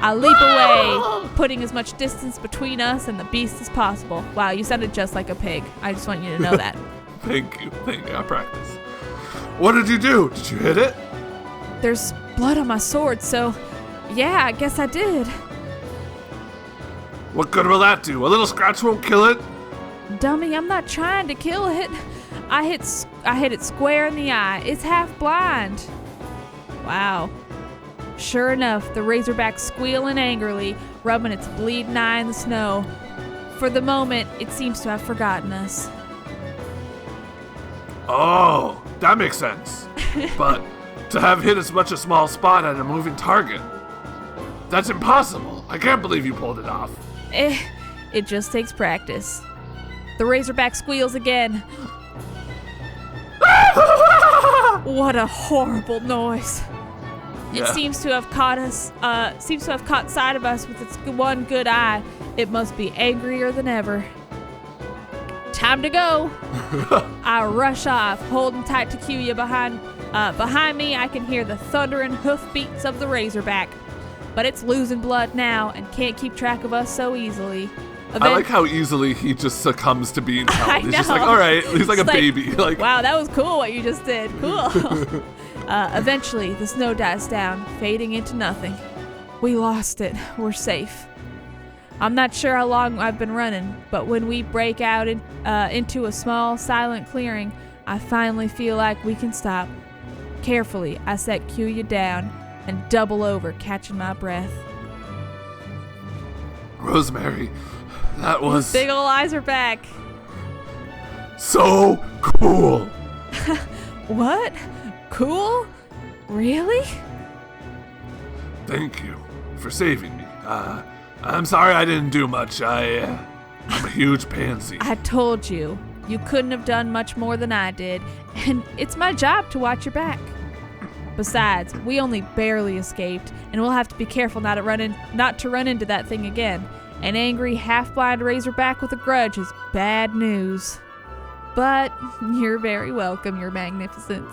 I leap away, putting as much distance between us and the beast as possible. Wow, you sounded just like a pig. I just want you to know that. Thank you. I practice. What did you do? Did you hit it? There's blood on my sword, so yeah, I guess I did. What good will that do? A little scratch won't kill it? Dummy, I'm not trying to kill it. I hit it square in the eye. It's half blind. Wow. Sure enough, the Razorback squealing angrily, rubbing its bleeding eye in the snow. For the moment, it seems to have forgotten us. Oh, that makes sense. But to have hit such a small spot at a moving target, that's impossible. I can't believe you pulled it off. It just takes practice. The Razorback squeals again. What a horrible noise. It seems to have caught sight of us with its one good eye. It must be angrier than ever. Time to go. I rush off, holding tight to Kuya behind me. I can hear the thundering hoofbeats of the Razorback, but it's losing blood now and can't keep track of us so easily. I like how easily he just succumbs to being held. He's just like, all right. He's like a baby. Like, wow, that was cool what you just did. Cool. Eventually, the snow dies down, fading into nothing. We lost it. We're safe. I'm not sure how long I've been running, but when we break out into a small, silent clearing, I finally feel like we can stop. Carefully, I set Kuya down and double over, catching my breath. Rosemary, that was... His big ol' eyes are back. So cool. What? cool? Really? Thank you for saving me. I'm sorry I didn't do much. I'm a huge pansy. I told you. You couldn't have done much more than I did, and it's my job to watch your back. Besides, we only barely escaped, and we'll have to be careful not to run into that thing again. An angry, half-blind Razorback with a grudge is bad news. But you're very welcome, Your Magnificence.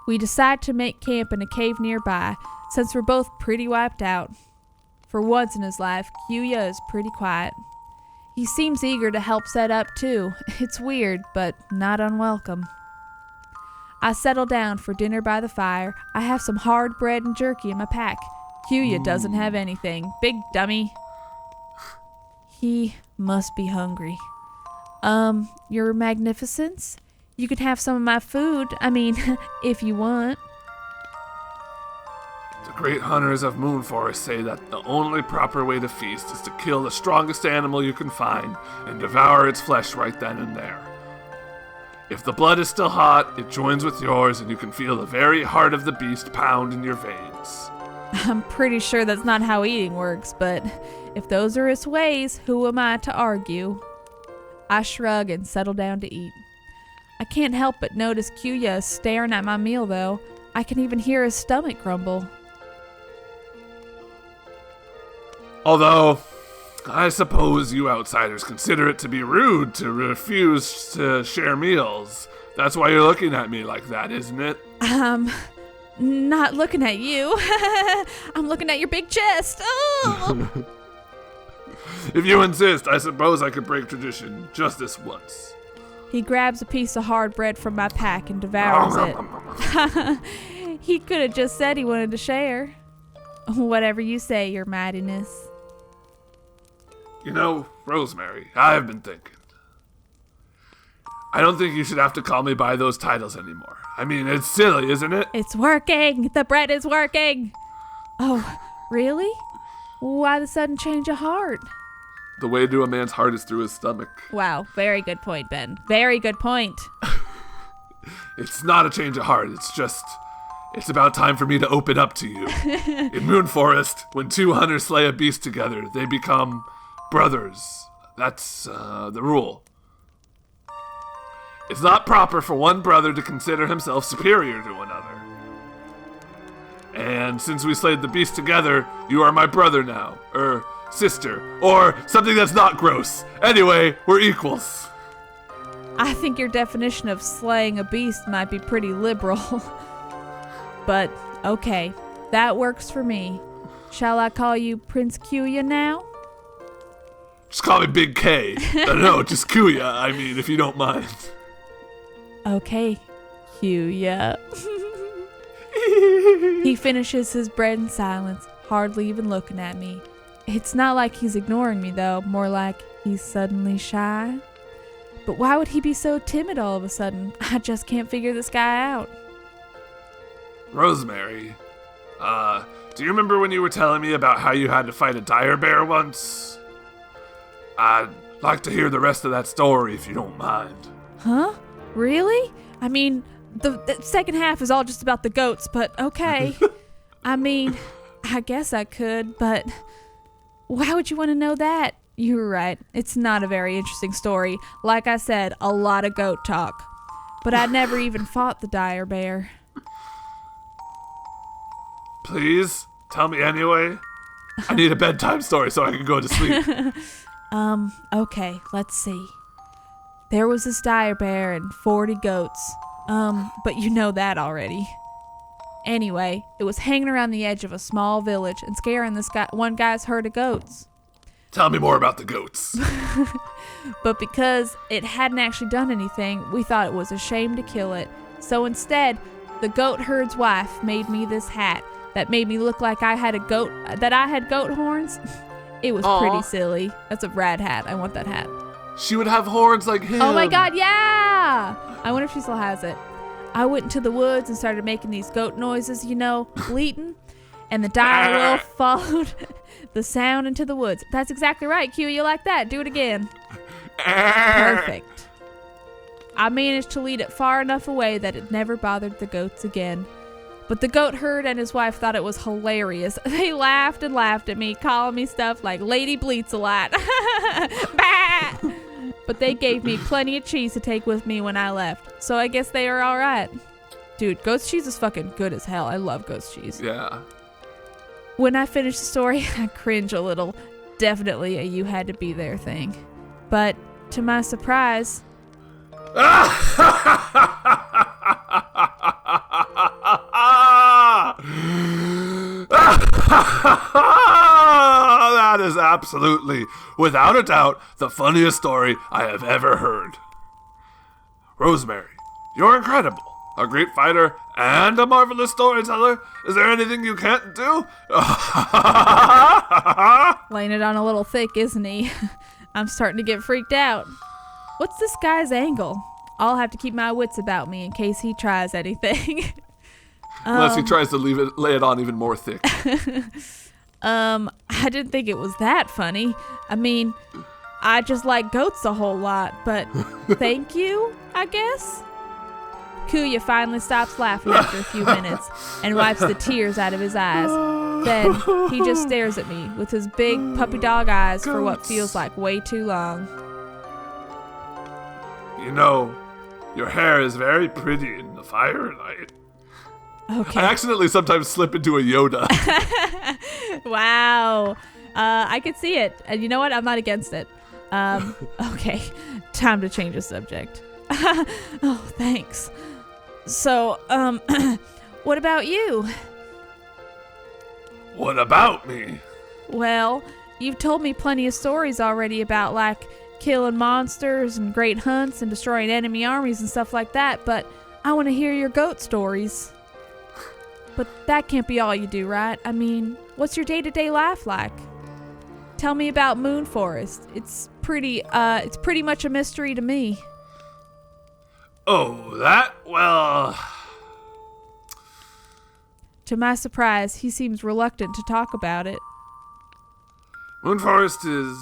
We decide to make camp in a cave nearby, since we're both pretty wiped out. For once in his life, Kyuya is pretty quiet. He seems eager to help set up too. It's weird, but not unwelcome. I settle down for dinner by the fire. I have some hard bread and jerky in my pack. Kyuya doesn't have anything. Big dummy. He must be hungry. Your Magnificence? You can have some of my food. I mean, if you want. The great hunters of Moonforest say that the only proper way to feast is to kill the strongest animal you can find and devour its flesh right then and there. If the blood is still hot, it joins with yours and you can feel the very heart of the beast pound in your veins. I'm pretty sure that's not how eating works, but if those are its ways, who am I to argue? I shrug and settle down to eat. I can't help but notice Kyuya is staring at my meal, though. I can even hear his stomach grumble. Although, I suppose you outsiders consider it to be rude to refuse to share meals. That's why you're looking at me like that, isn't it? Not looking at you. I'm looking at your big chest. Oh! If you insist, I suppose I could break tradition just this once. He grabs a piece of hard bread from my pack and devours it. He could have just said he wanted to share. Whatever you say, Your Mightiness. You know, Rosemary, I've been thinking. I don't think you should have to call me by those titles anymore. I mean, it's silly, isn't it? It's working! The bread is working! Oh, really? Why the sudden change of heart? The way to a man's heart is through his stomach. Wow, very good point, Ben. Very good point. It's not a change of heart, it's about time for me to open up to you. In Moonforest, when two hunters slay a beast together, they become brothers. That's the rule. It's not proper for one brother to consider himself superior to another. And since we slayed the beast together, you are my brother now. Sister. Or something that's not gross. Anyway, we're equals. I think your definition of slaying a beast might be pretty liberal. But, okay. That works for me. Shall I call you Prince Kyuya now? Just call me Big K. No, just Kyuya, I mean, if you don't mind. Okay, Kyuya. He finishes his bread in silence, hardly even looking at me. It's not like he's ignoring me, though, more like he's suddenly shy. But why would he be so timid all of a sudden? I just can't figure this guy out. Rosemary, do you remember when you were telling me about how you had to fight a dire bear once? I'd like to hear the rest of that story if you don't mind. Huh? Really? I mean, the second half is all just about the goats, but okay. I mean, I guess I could, but why would you want to know that? You were right. It's not a very interesting story. Like I said, a lot of goat talk. But I'd never even fought the dire bear. Please, tell me anyway. I need a bedtime story so I can go to sleep. Okay, let's see. There was this dire bear and 40 goats. But you know that already. Anyway, it was hanging around the edge of a small village and scaring one guy's herd of goats. Tell me more about the goats. But because it hadn't actually done anything, we thought it was a shame to kill it. So instead, the goat herd's wife made me this hat that made me look like I had goat horns. It was pretty silly. That's a rad hat. I want that hat. She would have horns like him. Oh my god, yeah! I wonder if she still has it. I went into the woods and started making these goat noises, bleating. And the dire wolf followed the sound into the woods. That's exactly right, Q. You like that? Do it again. Perfect. I managed to lead it far enough away that it never bothered the goats again. But the goat herd and his wife thought it was hilarious. They laughed and laughed at me, calling me stuff like Lady Bleats a lot. Bah! But they gave me plenty of cheese to take with me when I left, so I guess they are all right. Dude, goat's cheese is fucking good as hell. I love goat's cheese. Yeah. When I finish the story, I cringe a little. Definitely a you had to be there thing. But to my surprise... That is absolutely, without a doubt, the funniest story I have ever heard. Rosemary, you're incredible. A great fighter and a marvelous storyteller. Is there anything you can't do? Laying it on a little thick, isn't he? I'm starting to get freaked out. What's this guy's angle? I'll have to keep my wits about me in case he tries anything. Unless he tries to lay it on even more thick. I didn't think it was that funny. I mean, I just like goats a whole lot, but thank you, I guess? Kuya finally stops laughing after a few minutes and wipes the tears out of his eyes. Then he just stares at me with his big puppy dog eyes for what feels like way too long. You know, your hair is very pretty in the firelight. Okay. I accidentally sometimes slip into a Yoda. Wow. I could see it. And you know what? I'm not against it. Okay. Time to change the subject. Oh, thanks. So, what about you? What about me? Well, you've told me plenty of stories already about, like, killing monsters and great hunts and destroying enemy armies and stuff like that, but I want to hear your goat stories. But that can't be all you do, right? I mean, what's your day-to-day life like? Tell me about Moon Forest. It's pretty much a mystery to me. Oh, that? Well... To my surprise, he seems reluctant to talk about it. Moonforest is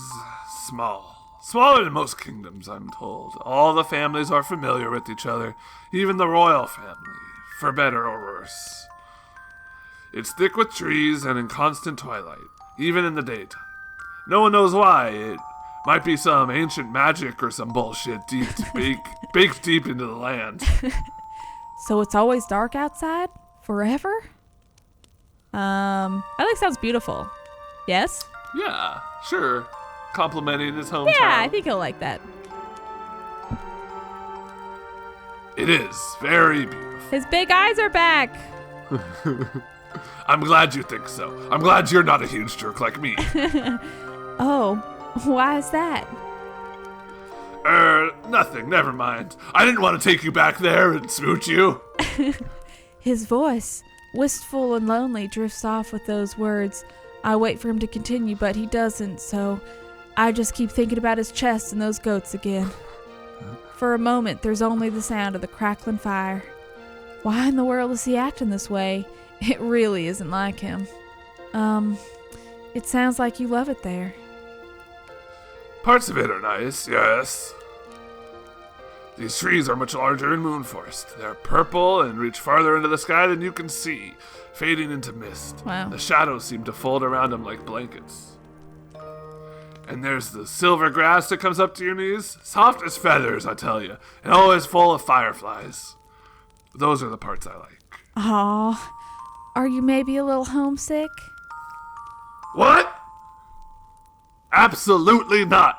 small. Smaller than most kingdoms, I'm told. All the families are familiar with each other, even the royal family, for better or worse. It's thick with trees and in constant twilight, even in the daytime. No one knows why. It might be some ancient magic or some bullshit baked deep into the land. So it's always dark outside? Forever? That like sounds beautiful. Yes? Yeah, sure. Complimenting his hometown. Yeah, I think he'll like that. It is very beautiful. His big eyes are back. I'm glad you think so. I'm glad you're not a huge jerk like me. Oh, why is that? Nothing. Never mind. I didn't want to take you back there and smooch you. His voice, wistful and lonely, drifts off with those words. I wait for him to continue, but he doesn't, so I just keep thinking about his chest and those goats again. For a moment, there's only the sound of the crackling fire. Why in the world is he acting this way? It really isn't like him. It sounds like you love it there. Parts of it are nice, yes. These trees are much larger in Moonforest. They're purple and reach farther into the sky than you can see, fading into mist. Wow. The shadows seem to fold around them like blankets. And there's the silver grass that comes up to your knees, soft as feathers, I tell you, and always full of fireflies. Those are the parts I like. Aw, are you maybe a little homesick? What? Absolutely not.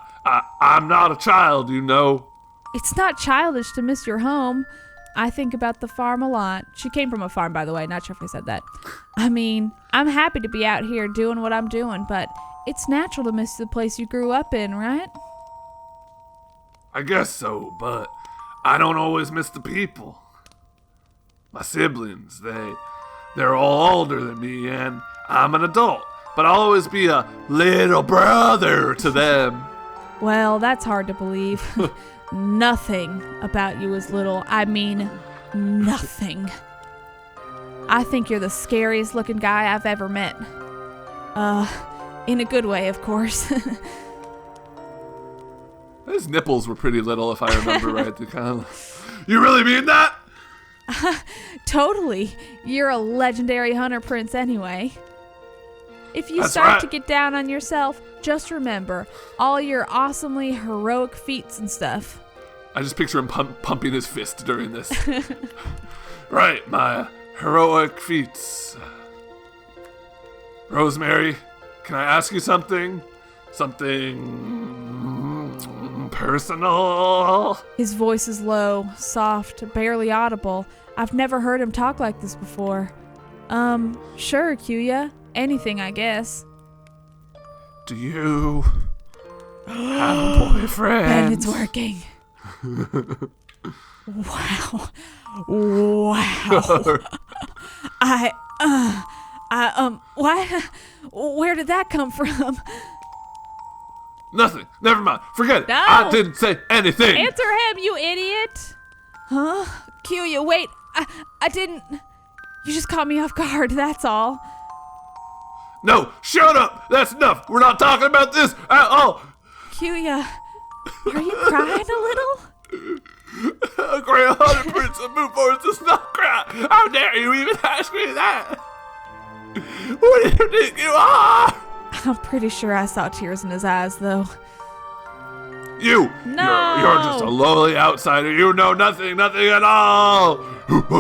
I'm not a child, you know. It's not childish to miss your home. I think about the farm a lot. She came from a farm, by the way. Not sure if I said that. I mean, I'm happy to be out here doing what I'm doing, but it's natural to miss the place you grew up in, right? I guess so, but I don't always miss the people. My siblings, they're all older than me, and I'm an adult, but I'll always be a little brother to them. Well, that's hard to believe. Nothing about you is little. I mean, nothing. I think you're the scariest looking guy I've ever met. In a good way, of course. His nipples were pretty little, if I remember right. They kind of... You really mean that? Totally. You're a legendary hunter prince anyway. If you That's start right. to get down on yourself, just remember all your awesomely heroic feats and stuff. I just picture him pumping his fist during this. Right, my heroic feats. Rosemary, can I ask you something? Something personal? His voice is low, soft, barely audible. I've never heard him talk like this before. Sure, Kuya. Anything, I guess. Do you have a boyfriend? And it's working. Wow. What? Where did that come from? Nothing. Never mind. Forget it. No. I didn't say anything. Answer him, you idiot. Huh? Kuya, wait. I didn't... You just caught me off guard, that's all. No, shut up. That's enough. We're not talking about this at all. Kuya, are you crying a little? A great hunter prince of Moon Forest does not cry. How dare you even ask me that? What do you think you are? I'm pretty sure I saw tears in his eyes, though. You! No! You're just a lowly outsider. You know nothing at all.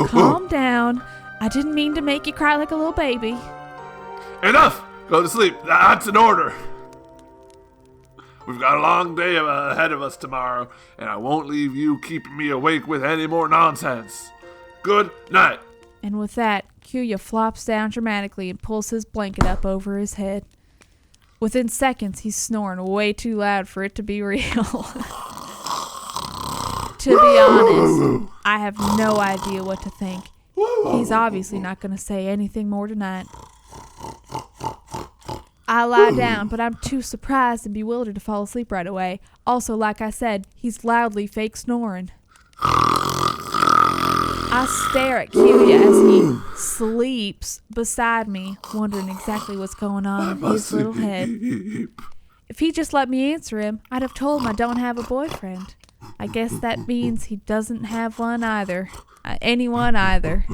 Calm down. I didn't mean to make you cry like a little baby. Enough! Go to sleep. That's an order. We've got a long day ahead of us tomorrow, and I won't leave you keeping me awake with any more nonsense. Good night. And with that, Kuya flops down dramatically and pulls his blanket up over his head. Within seconds, he's snoring way too loud for it to be real. To be honest, I have no idea what to think. He's obviously not going to say anything more tonight. I lie down, but I'm too surprised and bewildered to fall asleep right away. Also, like I said, he's loudly fake snoring. I stare at Kuya as he sleeps beside me, wondering exactly what's going on in his little head. If he just let me answer him, I'd have told him I don't have a boyfriend. I guess that means he doesn't have one either. Anyone either.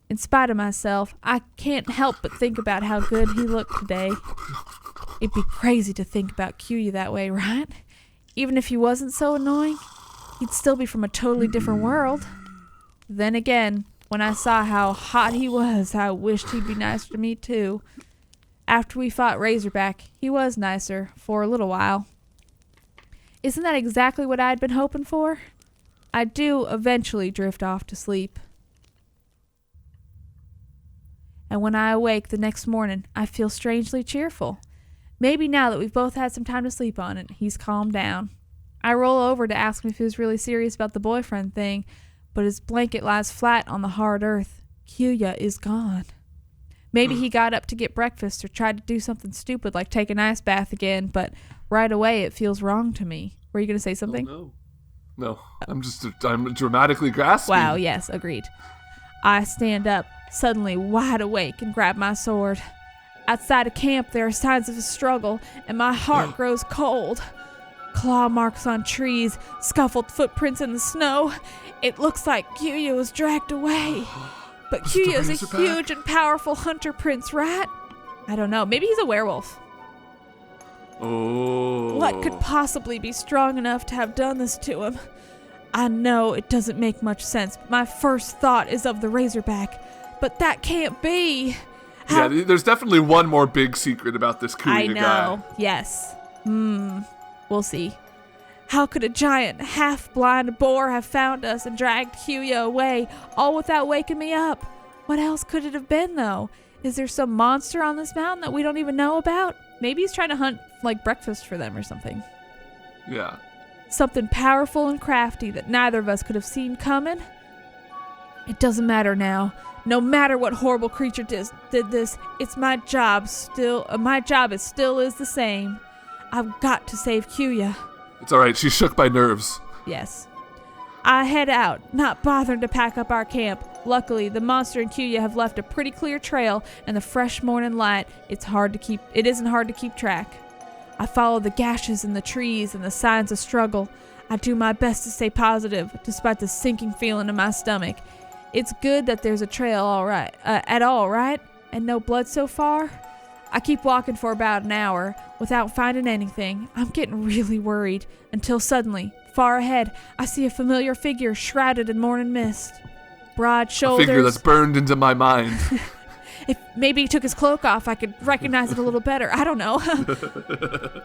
In spite of myself, I can't help but think about how good he looked today. It'd be crazy to think about Kuya that way, right? Even if he wasn't so annoying, he'd still be from a totally different world. Then again, when I saw how hot he was, I wished he'd be nicer to me too. After we fought Razorback, he was nicer for a little while. Isn't that exactly what I'd been hoping for? I do eventually drift off to sleep. And when I awake the next morning, I feel strangely cheerful. Maybe now that we've both had some time to sleep on it, he's calmed down. I roll over to ask him if he was really serious about the boyfriend thing, but his blanket lies flat on the hard earth. Kuya is gone. Maybe he got up to get breakfast or tried to do something stupid like take an ice bath again, but right away it feels wrong to me. Were you going to say something? Oh, no. I'm dramatically grasping. Wow, yes, agreed. I stand up, suddenly wide awake, and grab my sword. Outside of camp, there are signs of a struggle, and my heart grows cold. Claw marks on trees, scuffled footprints in the snow. It looks like Kuya was dragged away. But Kuya is a huge and powerful hunter prince, right? I don't know. Maybe he's a werewolf. Oh. What could possibly be strong enough to have done this to him? I know it doesn't make much sense, but my first thought is of the Razorback. But that can't be. Yeah, there's definitely one more big secret about this Kuya guy. I know, yes. We'll see. How could a giant, half-blind boar have found us and dragged Kuya away, all without waking me up? What else could it have been, though? Is there some monster on this mountain that we don't even know about? Maybe he's trying to hunt, like, breakfast for them or something. Yeah. Something powerful and crafty that neither of us could have seen coming? It doesn't matter now. No matter what horrible creature did this, it's my job still. My job is the same. I've got to save Kuya. It's all right. She's shook by nerves. Yes. I head out, not bothering to pack up our camp. Luckily, the monster and Kuya have left a pretty clear trail, and the fresh morning light, it isn't hard to keep track. I follow the gashes in the trees and the signs of struggle. I do my best to stay positive, despite the sinking feeling in my stomach. It's good that there's a trail at all, right? And no blood so far? I keep walking for about an hour without finding anything. I'm getting really worried until suddenly, far ahead, I see a familiar figure shrouded in morning mist. Broad shoulders. A figure that's burned into my mind. If maybe he took his cloak off, I could recognize it a little better. I don't know.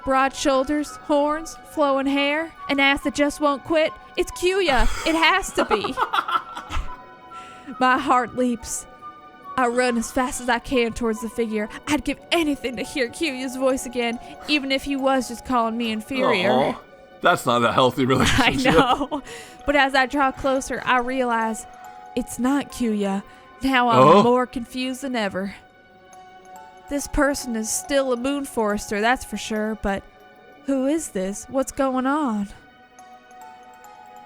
Broad shoulders, horns, flowing hair, an ass that just won't quit. It's Kuya. It has to be. My heart leaps. I run as fast as I can towards the figure. I'd give anything to hear Kuya's voice again, even if he was just calling me inferior. Aww, that's not a healthy relationship. I know. But as I draw closer, I realize it's not Kuya. Now I'm more confused than ever. This person is still a moon forester, that's for sure, but who is this? What's going on?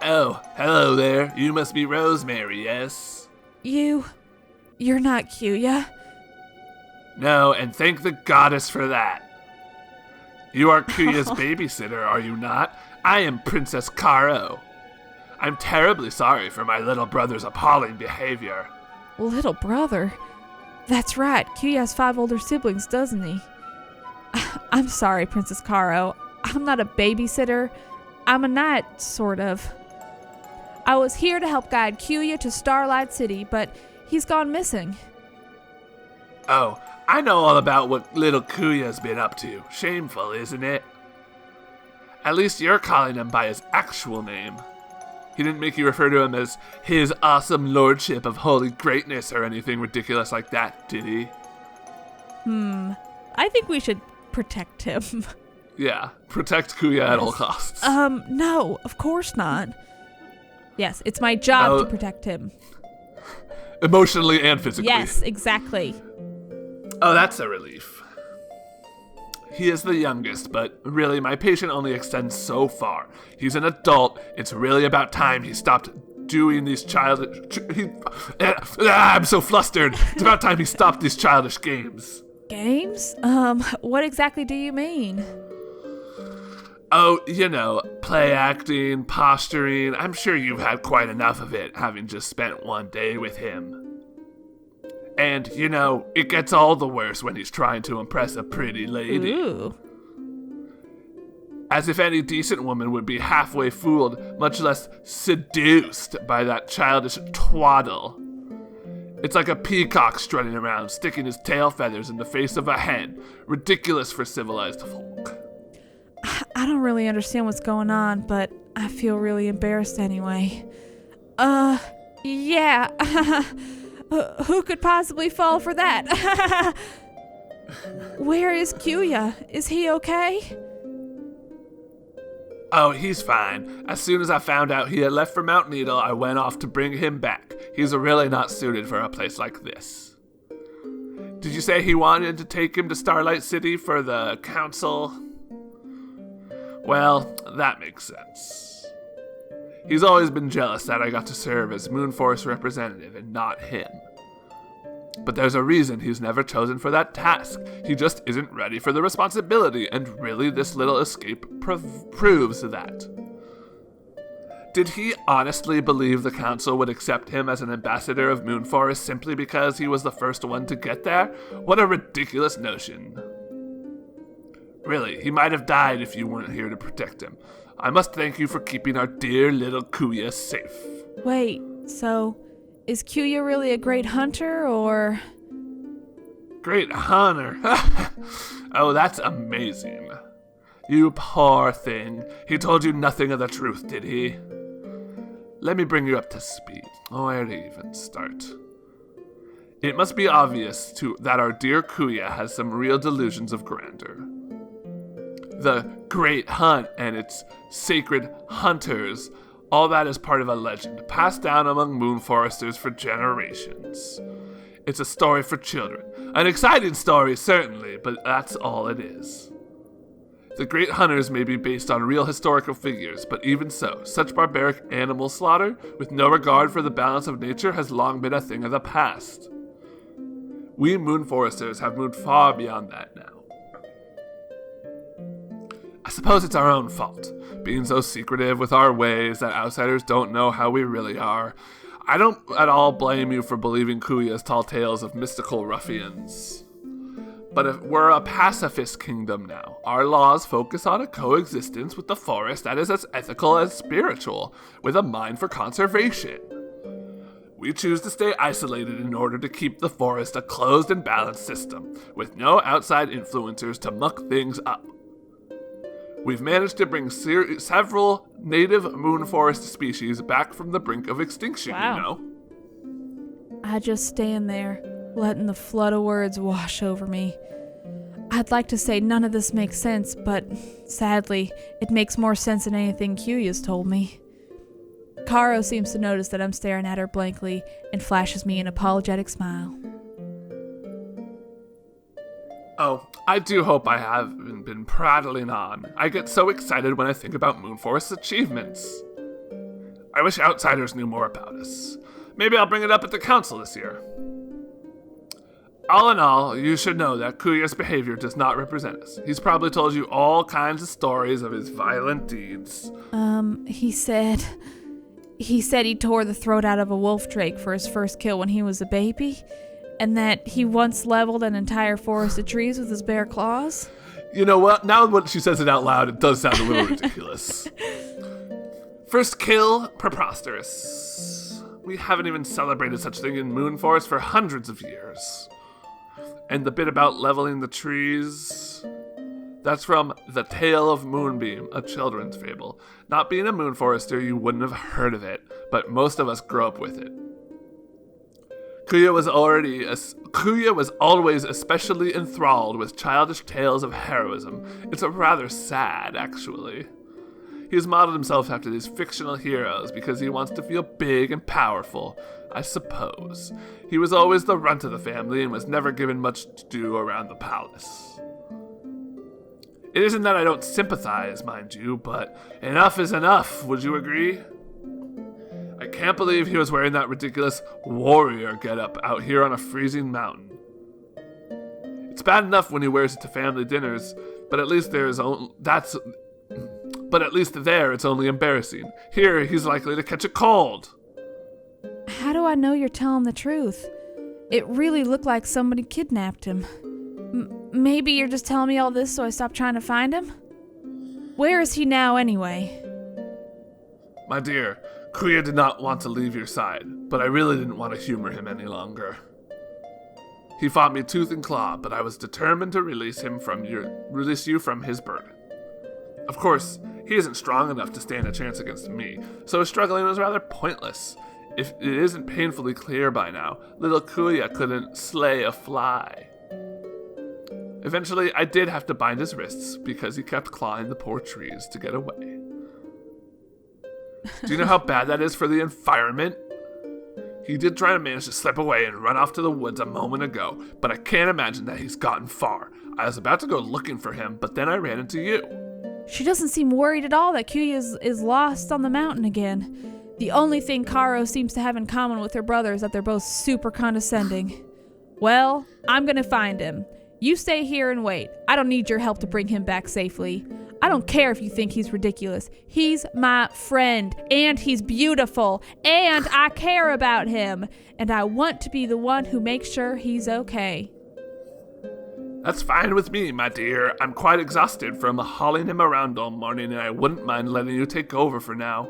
Oh, hello there. You must be Rosemary, yes? You're not Kuya. No, and thank the goddess for that. You are Kuya's babysitter, are you not? I am Princess Caro. I'm terribly sorry for my little brother's appalling behavior. Little brother? That's right. Kuya has 5 older siblings, doesn't he? I'm sorry, Princess Caro. I'm not a babysitter. I'm a knight, sort of. I was here to help guide Kuya to Starlight City, but he's gone missing. Oh, I know all about what little Kuya's been up to. Shameful, isn't it? At least you're calling him by his actual name. He didn't make you refer to him as his awesome lordship of holy greatness or anything ridiculous like that, did he? I think we should protect him. Yeah, protect Kuya at all costs. No, of course not. Yes, it's my job to protect him. Emotionally and physically. Yes, exactly. Oh, that's a relief. He is the youngest, but really my patient only extends so far. He's an adult. It's really about time he stopped doing these childish... I'm so flustered. It's about time he stopped these childish games. Games? What exactly do you mean? Oh, you know, play acting, posturing. I'm sure you've had quite enough of it, having just spent one day with him. And, you know, it gets all the worse when he's trying to impress a pretty lady. Ooh. As if any decent woman would be halfway fooled, much less seduced by that childish twaddle. It's like a peacock strutting around, sticking his tail feathers in the face of a hen. Ridiculous for civilized folk. I don't really understand what's going on, but I feel really embarrassed anyway. Yeah. Who could possibly fall for that? Where is Kuya? Is he okay? Oh, he's fine. As soon as I found out he had left for Mount Needle, I went off to bring him back. He's really not suited for a place like this. Did you say he wanted to take him to Starlight City for the council? Well, that makes sense. He's always been jealous that I got to serve as Moonforce representative and not him. But there's a reason he's never chosen for that task. He just isn't ready for the responsibility, and really this little escape proves that. Did he honestly believe the council would accept him as an ambassador of Moonforest simply because he was the first one to get there? What a ridiculous notion. Really, he might have died if you weren't here to protect him. I must thank you for keeping our dear little Kuya safe. Wait, so is Kuya really a great hunter, or? Great hunter? Oh, that's amazing. You poor thing. He told you nothing of the truth, did he? Let me bring you up to speed. Where to even start? It must be obvious that our dear Kuya has some real delusions of grandeur. The Great Hunt and its sacred hunters, all that is part of a legend, passed down among Moonforesters for generations. It's a story for children. An exciting story, certainly, but that's all it is. The Great Hunters may be based on real historical figures, but even so, such barbaric animal slaughter, with no regard for the balance of nature, has long been a thing of the past. We Moonforesters have moved far beyond that now. I suppose it's our own fault, being so secretive with our ways that outsiders don't know how we really are. I don't at all blame you for believing Kuya's tall tales of mystical ruffians. But if we're a pacifist kingdom now, our laws focus on a coexistence with the forest that is as ethical as spiritual, with a mind for conservation. We choose to stay isolated in order to keep the forest a closed and balanced system, with no outside influencers to muck things up. We've managed to bring several native moon forest species back from the brink of extinction, wow. You know? I just stand there, letting the flood of words wash over me. I'd like to say none of this makes sense, but sadly, it makes more sense than anything Kuya's told me. Karo seems to notice that I'm staring at her blankly and flashes me an apologetic smile. Oh, I do hope I haven't been prattling on. I get so excited when I think about Moonforest's achievements. I wish outsiders knew more about us. Maybe I'll bring it up at the council this year. All in all, you should know that Kuya's behavior does not represent us. He's probably told you all kinds of stories of his violent deeds. He said he tore the throat out of a wolf drake for his first kill when he was a baby, and that he once leveled an entire forest of trees with his bare claws. You know what? Now when she says it out loud, it does sound a little ridiculous. First kill, preposterous. We haven't even celebrated such a thing in Moonforest for hundreds of years. And the bit about leveling the trees, that's from The Tale of Moonbeam, a children's fable. Not being a Moonforester, you wouldn't have heard of it, but most of us grew up with it. Kuya was always especially enthralled with childish tales of heroism. It's rather sad, actually. He has modeled himself after these fictional heroes because he wants to feel big and powerful, I suppose. He was always the runt of the family and was never given much to do around the palace. It isn't that I don't sympathize, mind you, but enough is enough, would you agree? I can't believe he was wearing that ridiculous warrior getup out here on a freezing mountain. It's bad enough when he wears it to family dinners, but at least there it's only embarrassing. Here, he's likely to catch a cold. How do I know you're telling the truth? It really looked like somebody kidnapped him. Maybe you're just telling me all this so I stop trying to find him? Where is he now, anyway? My dear, Kuya did not want to leave your side, but I really didn't want to humor him any longer. He fought me tooth and claw, but I was determined to release you from his burden. Of course, he isn't strong enough to stand a chance against me, so his struggling was rather pointless. If it isn't painfully clear by now, little Kuya couldn't slay a fly. Eventually, I did have to bind his wrists because he kept clawing the poor trees to get away. Do you know how bad that is for the environment? He did try to manage to slip away and run off to the woods a moment ago, but I can't imagine that he's gotten far. I was about to go looking for him, but then I ran into you. She doesn't seem worried at all that Kuya is lost on the mountain again. The only thing Karo seems to have in common with her brother is that they're both super condescending. Well, I'm gonna find him. You stay here and wait. I don't need your help to bring him back safely. I don't care if you think he's ridiculous. He's my friend, and he's beautiful, and I care about him, and I want to be the one who makes sure he's okay. That's fine with me, my dear. I'm quite exhausted from hauling him around all morning, and I wouldn't mind letting you take over for now.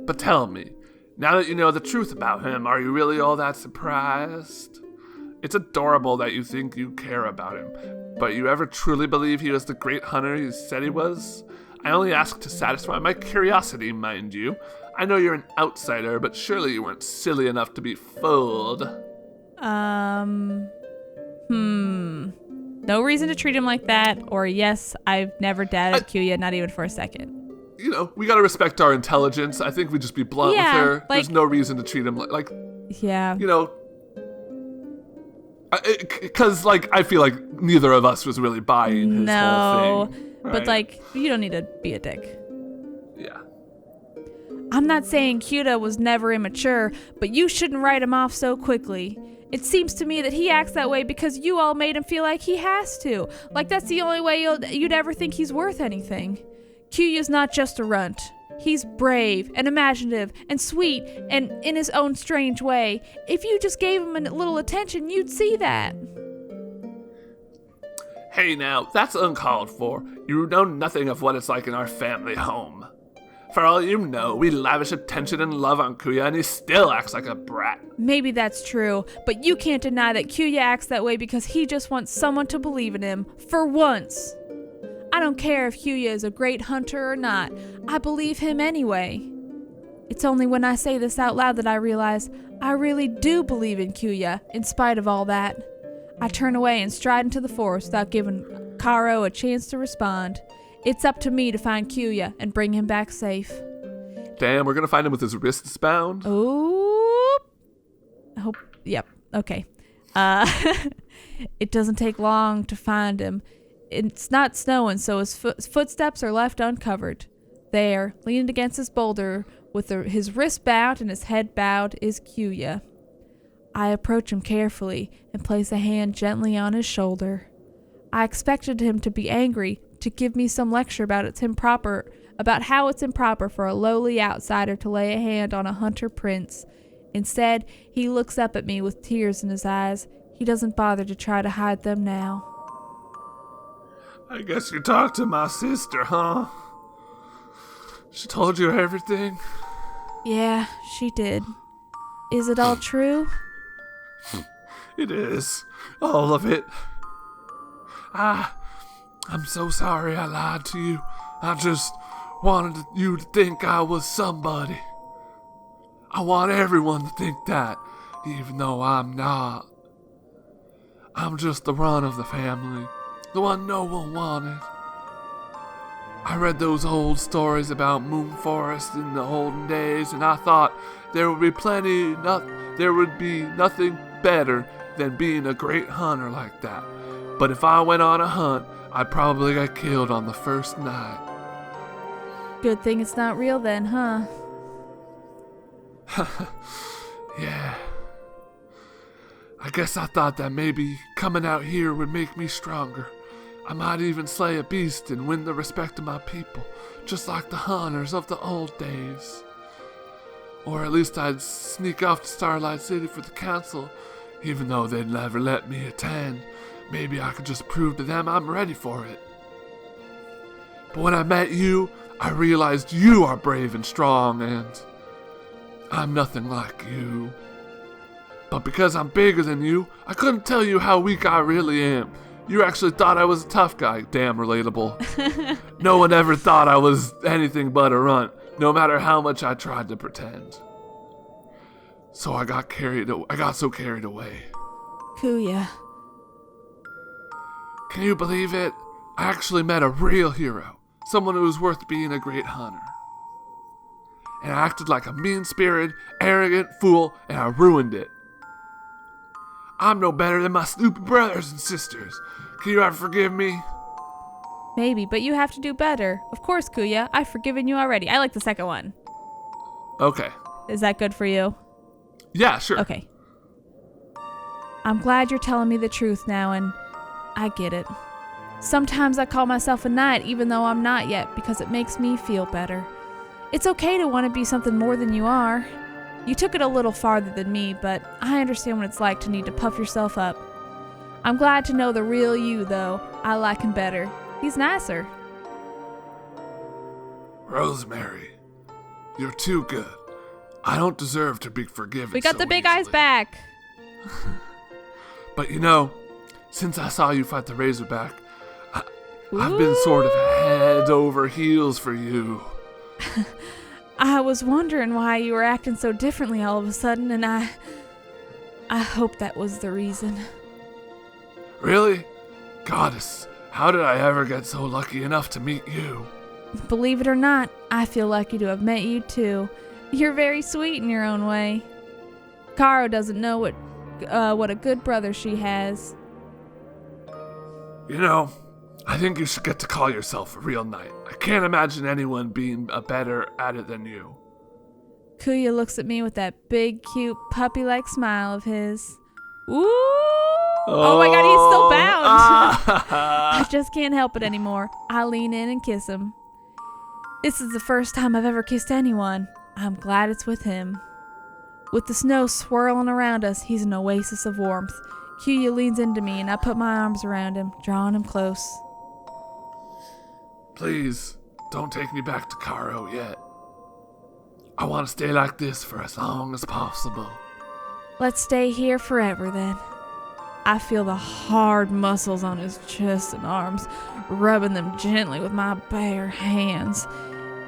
But tell me, now that you know the truth about him, are you really all that surprised? It's adorable that you think you care about him, but you ever truly believe he was the great hunter he said he was? I only ask to satisfy my curiosity, mind you. I know you're an outsider, but surely you weren't silly enough to be fooled. No reason to treat him like that, or yes, I've never doubted Kuya, not even for a second. You know, we gotta respect our intelligence. I think we just be blunt with her. There's no reason to treat him like yeah. You know, because I feel like neither of us was really buying his whole thing. Right? But you don't need to be a dick. Yeah. I'm not saying Kuya was never immature, but you shouldn't write him off so quickly. It seems to me that he acts that way because you all made him feel like he has to. Like that's the only way you'd ever think he's worth anything. Kyuya's not just a runt. He's brave and imaginative and sweet and in his own strange way. If you just gave him a little attention, you'd see that. Hey now, that's uncalled for. You know nothing of what it's like in our family home. For all you know, we lavish attention and love on Kyuya and he still acts like a brat. Maybe that's true, but you can't deny that Kyuya acts that way because he just wants someone to believe in him, for once. I don't care if Kyuya is a great hunter or not, I believe him anyway. It's only when I say this out loud that I realize I really do believe in Kyuya, in spite of all that. I turn away and stride into the forest without giving Karo a chance to respond. It's up to me to find Kyuya and bring him back safe. Damn, we're gonna find him with his wrists bound? Ooh. I hope, yep, okay. It doesn't take long to find him. It's not snowing, so his footsteps are left uncovered. There, leaning against his boulder, with his wrist bound and his head bowed, is Kyuya. I approach him carefully and place a hand gently on his shoulder. I expected him to be angry, to give me some lecture about how it's improper for a lowly outsider to lay a hand on a hunter prince. Instead, he looks up at me with tears in his eyes. He doesn't bother to try to hide them now. I guess you talked to my sister, huh? She told you everything? Yeah, she did. Is it all true? It is. All of it. I'm so sorry I lied to you. I just wanted you to think I was somebody. I want everyone to think that, even though I'm not. I'm just the runt of the family, the one no one wanted. I read those old stories about Moon Forest in the olden days, and I thought there would be nothing better than being a great hunter like that. But if I went on a hunt, I'd probably get killed on the first night. Good thing it's not real then, huh? Yeah. I guess I thought that maybe coming out here would make me stronger. I might even slay a beast and win the respect of my people, just like the hunters of the old days. Or at least I'd sneak off to Starlight City for the council, even though they'd never let me attend. Maybe I could just prove to them I'm ready for it. But when I met you, I realized you are brave and strong, and I'm nothing like you. But because I'm bigger than you, I couldn't tell you how weak I really am. You actually thought I was a tough guy. Damn relatable. No one ever thought I was anything but a runt, no matter how much I tried to pretend. So I got so carried away. Kyuya. Can you believe it? I actually met a real hero. Someone who was worth being a great hunter. And I acted like a mean-spirited, arrogant fool, and I ruined it. I'm no better than my stupid brothers and sisters. Can you ever forgive me? Maybe, but you have to do better. Of course, Kyuya. I've forgiven you already. I like the second one. Okay. Is that good for you? Yeah, sure. Okay. I'm glad you're telling me the truth now, and I get it. Sometimes I call myself a knight even though I'm not yet because it makes me feel better. It's okay to want to be something more than you are. You took it a little farther than me, but I understand what it's like to need to puff yourself up. I'm glad to know the real you, though. I like him better. He's nicer. Rosemary, you're too good. I don't deserve to be forgiven. We got so the big easily. eyes back. But you know, since I saw you fight the Razorback, I've been sort of head over heels for you. I was wondering why you were acting so differently all of a sudden, and I hope that was the reason. Really? Goddess, how did I ever get so lucky enough to meet you? Believe it or not, I feel lucky to have met you too. You're very sweet in your own way. Karo doesn't know what a good brother she has. You know, I think you should get to call yourself a real knight. I can't imagine anyone being better at it than you. Kyuya looks at me with that big, cute, puppy-like smile of his. Ooh! Oh my God, he's still bound. I just can't help it anymore. I lean in and kiss him. This is the first time I've ever kissed anyone. I'm glad it's with him. With the snow swirling around us, he's an oasis of warmth. Kuya leans into me and I put my arms around him, drawing him close. Please, don't take me back to Cairo yet. I want to stay like this for as long as possible. Let's stay here forever then. I feel the hard muscles on his chest and arms, rubbing them gently with my bare hands.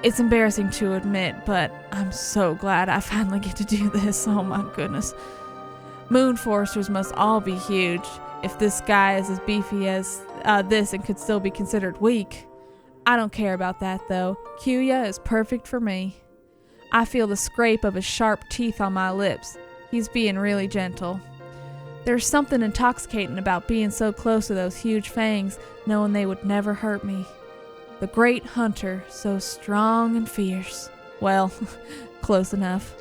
It's embarrassing to admit, but I'm so glad I finally get to do this. Oh my goodness. Moon foresters must all be huge if this guy is as beefy as this and could still be considered weak. I don't care about that though. Kuya is perfect for me. I feel the scrape of his sharp teeth on my lips. He's being really gentle. There's something intoxicating about being so close to those huge fangs, knowing they would never hurt me. The great hunter, so strong and fierce. Well, close enough.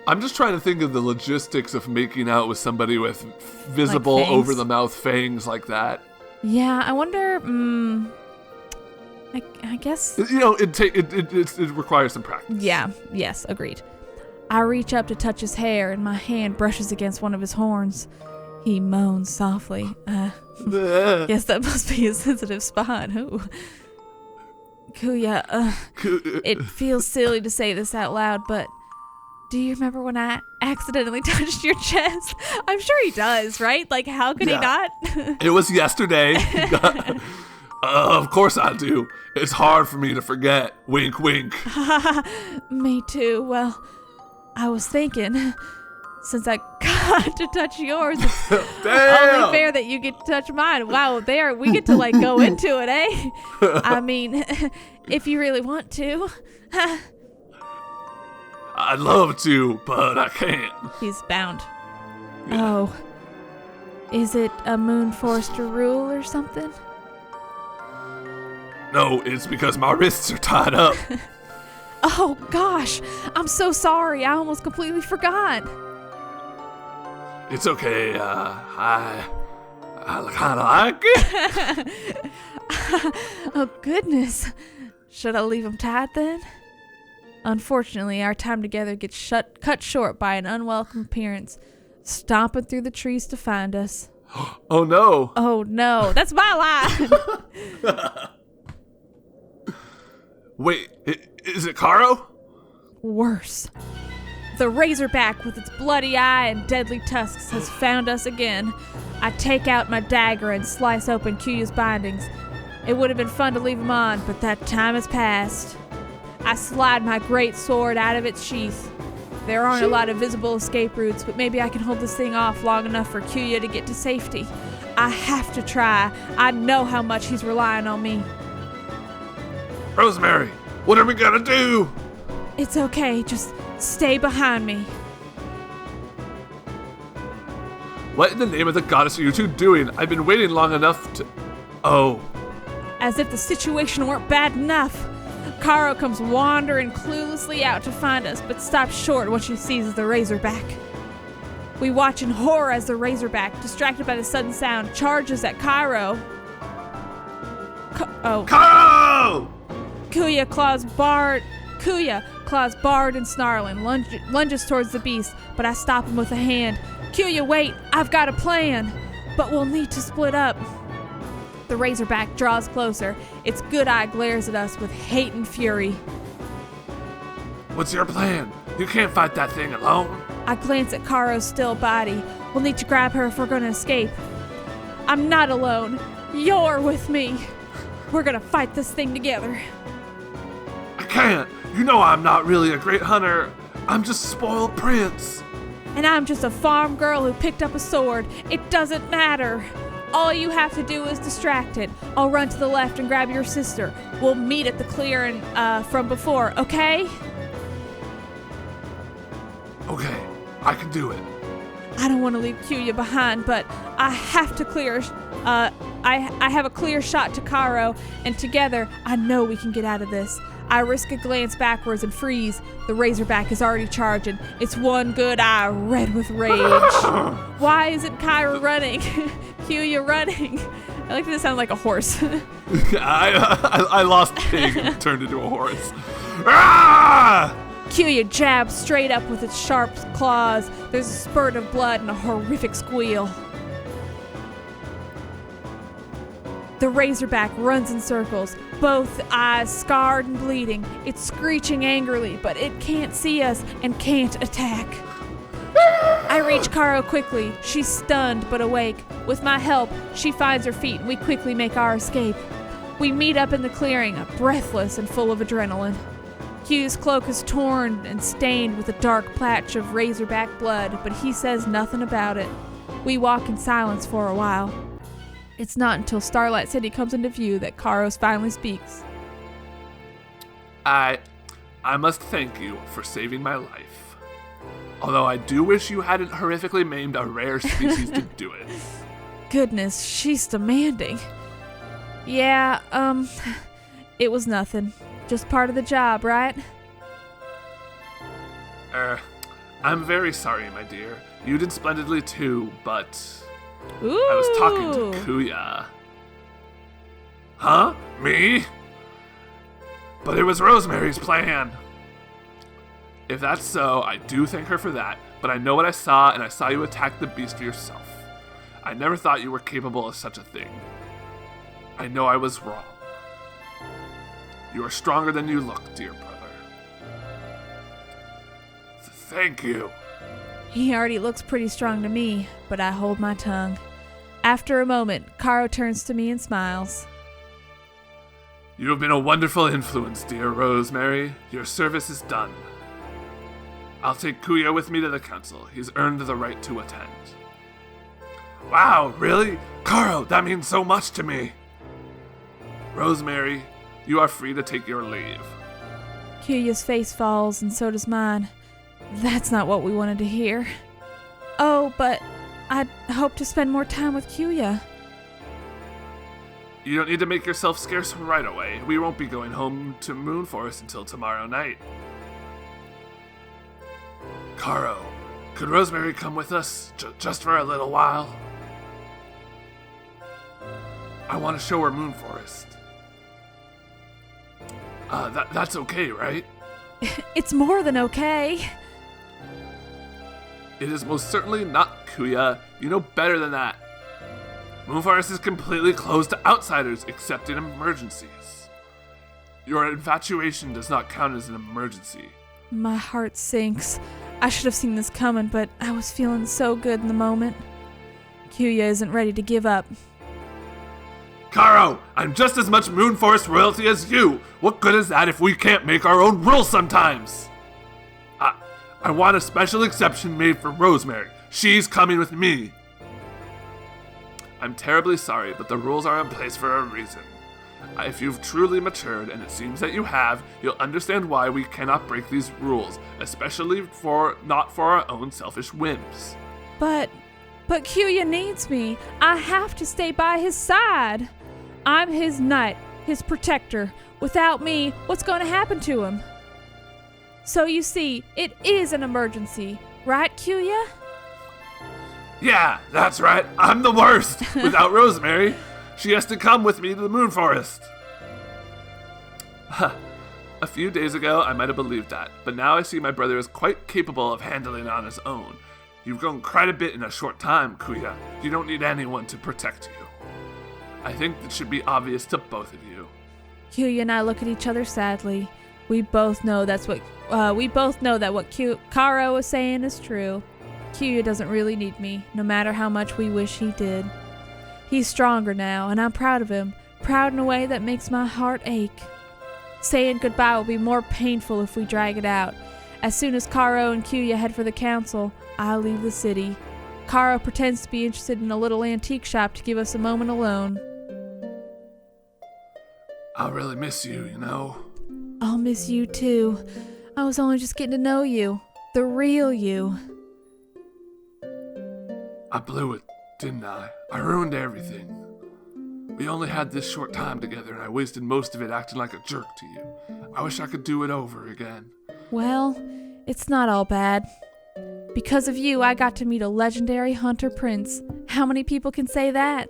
I'm just trying to think of the logistics of making out with somebody with visible like over-the-mouth fangs like that. Yeah, I wonder, I guess... It requires some practice. Yeah, yes, agreed. I reach up to touch his hair, and my hand brushes against one of his horns. He moans softly. Guess that must be a sensitive spot. Ooh. Kuya, it feels silly to say this out loud, but do you remember when I accidentally touched your chest? I'm sure he does, right? Like, how could he not? It was yesterday. Of course I do. It's hard for me to forget. Wink, wink. Me too. Well, I was thinking, since I got to touch yours, it's only fair that you get to touch mine. Wow, we get to like go into it, eh? I mean, if you really want to. I'd love to, but I can't. He's bound. Yeah. Oh. Is it a Moon Forester rule or something? No, it's because my wrists are tied up. Oh, gosh. I'm so sorry. I almost completely forgot. It's okay. I kind of like it. Oh, goodness. Should I leave him tied then? Unfortunately, our time together gets cut short by an unwelcome appearance, stomping through the trees to find us. Oh, no. Oh, no. That's my line. Wait, is it Caro? Worse. The Razorback with its bloody eye and deadly tusks has found us again. I take out my dagger and slice open Kuya's bindings. It would have been fun to leave him on, but that time has passed. I slide my great sword out of its sheath. There aren't a lot of visible escape routes, but maybe I can hold this thing off long enough for Kuya to get to safety. I have to try. I know how much he's relying on me. Rosemary, what are we gonna do? It's okay, just stay behind me. What in the name of the goddess are you two doing? I've been waiting long enough to... Oh. As if the situation weren't bad enough. Caro comes wandering cluelessly out to find us, but stops short when she sees the Razorback. We watch in horror as the Razorback, distracted by the sudden sound, charges at Caro. Caro! Kuya claws barred and snarling, lunges towards the beast, but I stop him with a hand. Kuya, wait, I've got a plan, but we'll need to split up. The Razorback draws closer. Its good eye glares at us with hate and fury. What's your plan? You can't fight that thing alone. I glance at Caro's still body. We'll need to grab her if we're going to escape. I'm not alone. You're with me. We're going to fight this thing together. I can't. You know I'm not really a great hunter. I'm just a spoiled prince. And I'm just a farm girl who picked up a sword. It doesn't matter. All you have to do is distract it. I'll run to the left and grab your sister. We'll meet at the clearing from before, okay? Okay, I can do it. I don't want to leave Kuya behind, but I have to clear. I have a clear shot to Caro, and together I know we can get out of this. I risk a glance backwards and freeze. The Razorback is already charging. Its one good eye red with rage. Why isn't Kyra running? Kuya running. I like that it sounds like a horse. I lost pig and turned into a horse. Ah! Kuya jabs straight up with its sharp claws. There's a spurt of blood and a horrific squeal. The Razorback runs in circles, both eyes scarred and bleeding. It's screeching angrily, but it can't see us and can't attack. I reach Karo quickly. She's stunned but awake. With my help, she finds her feet and we quickly make our escape. We meet up in the clearing, breathless and full of adrenaline. Q's cloak is torn and stained with a dark patch of Razorback blood, but he says nothing about it. We walk in silence for a while. It's not until Starlight City comes into view that Karos finally speaks. I must thank you for saving my life. Although I do wish you hadn't horrifically maimed a rare species to do it. Goodness, she's demanding. Yeah, it was nothing. Just part of the job, right? I'm very sorry, my dear. You did splendidly too, but... Ooh. I was talking to Kuya. Huh? Me? But it was Rosemary's plan. If that's so, I do thank her for that, but I know what I saw, and I saw you attack the beast yourself. I never thought you were capable of such a thing. I know I was wrong. You are stronger than you look, dear brother. Thank you. He already looks pretty strong to me, but I hold my tongue. After a moment, Karo turns to me and smiles. You have been a wonderful influence, dear Rosemary. Your service is done. I'll take Kuya with me to the council. He's earned the right to attend. Wow, really? Karo, that means so much to me. Rosemary, you are free to take your leave. Kuya's face falls, and so does mine. That's not what we wanted to hear. Oh, but I'd hope to spend more time with Kuya. You don't need to make yourself scarce right away. We won't be going home to Moon Forest until tomorrow night. Karo, could Rosemary come with us just for a little while? I want to show her Moon Forest. That's okay, right? It's more than okay. It is most certainly not, Kuya. You know better than that. Moon Forest is completely closed to outsiders except in emergencies. Your infatuation does not count as an emergency. My heart sinks. I should have seen this coming, but I was feeling so good in the moment. Kuya isn't ready to give up. Karo, I'm just as much Moon Forest royalty as you. What good is that if we can't make our own rules sometimes? I want a special exception made for Rosemary. She's coming with me. I'm terribly sorry, but the rules are in place for a reason. If you've truly matured, and it seems that you have, you'll understand why we cannot break these rules, especially not for our own selfish whims. But Kuya needs me. I have to stay by his side. I'm his knight, his protector. Without me, what's going to happen to him? So you see, it is an emergency, right, Kuya? Yeah, that's right. I'm the worst. Without Rosemary, she has to come with me to the Moon Forest. A few days ago, I might have believed that, but now I see my brother is quite capable of handling it on his own. You've grown quite a bit in a short time, Kuya. You don't need anyone to protect you. I think that should be obvious to both of you. Kuya and I look at each other sadly. We both know that what Karo was saying is true. Kuya doesn't really need me, no matter how much we wish he did. He's stronger now, and I'm proud of him. Proud in a way that makes my heart ache. Saying goodbye will be more painful if we drag it out. As soon as Karo and Kuya head for the council, I'll leave the city. Karo pretends to be interested in a little antique shop to give us a moment alone. I'll really miss you, you know. I'll miss you too. I was only just getting to know you. The real you. I blew it, didn't I? I ruined everything. We only had this short time together, and I wasted most of it acting like a jerk to you. I wish I could do it over again. Well, it's not all bad. Because of you, I got to meet a legendary hunter prince. How many people can say that?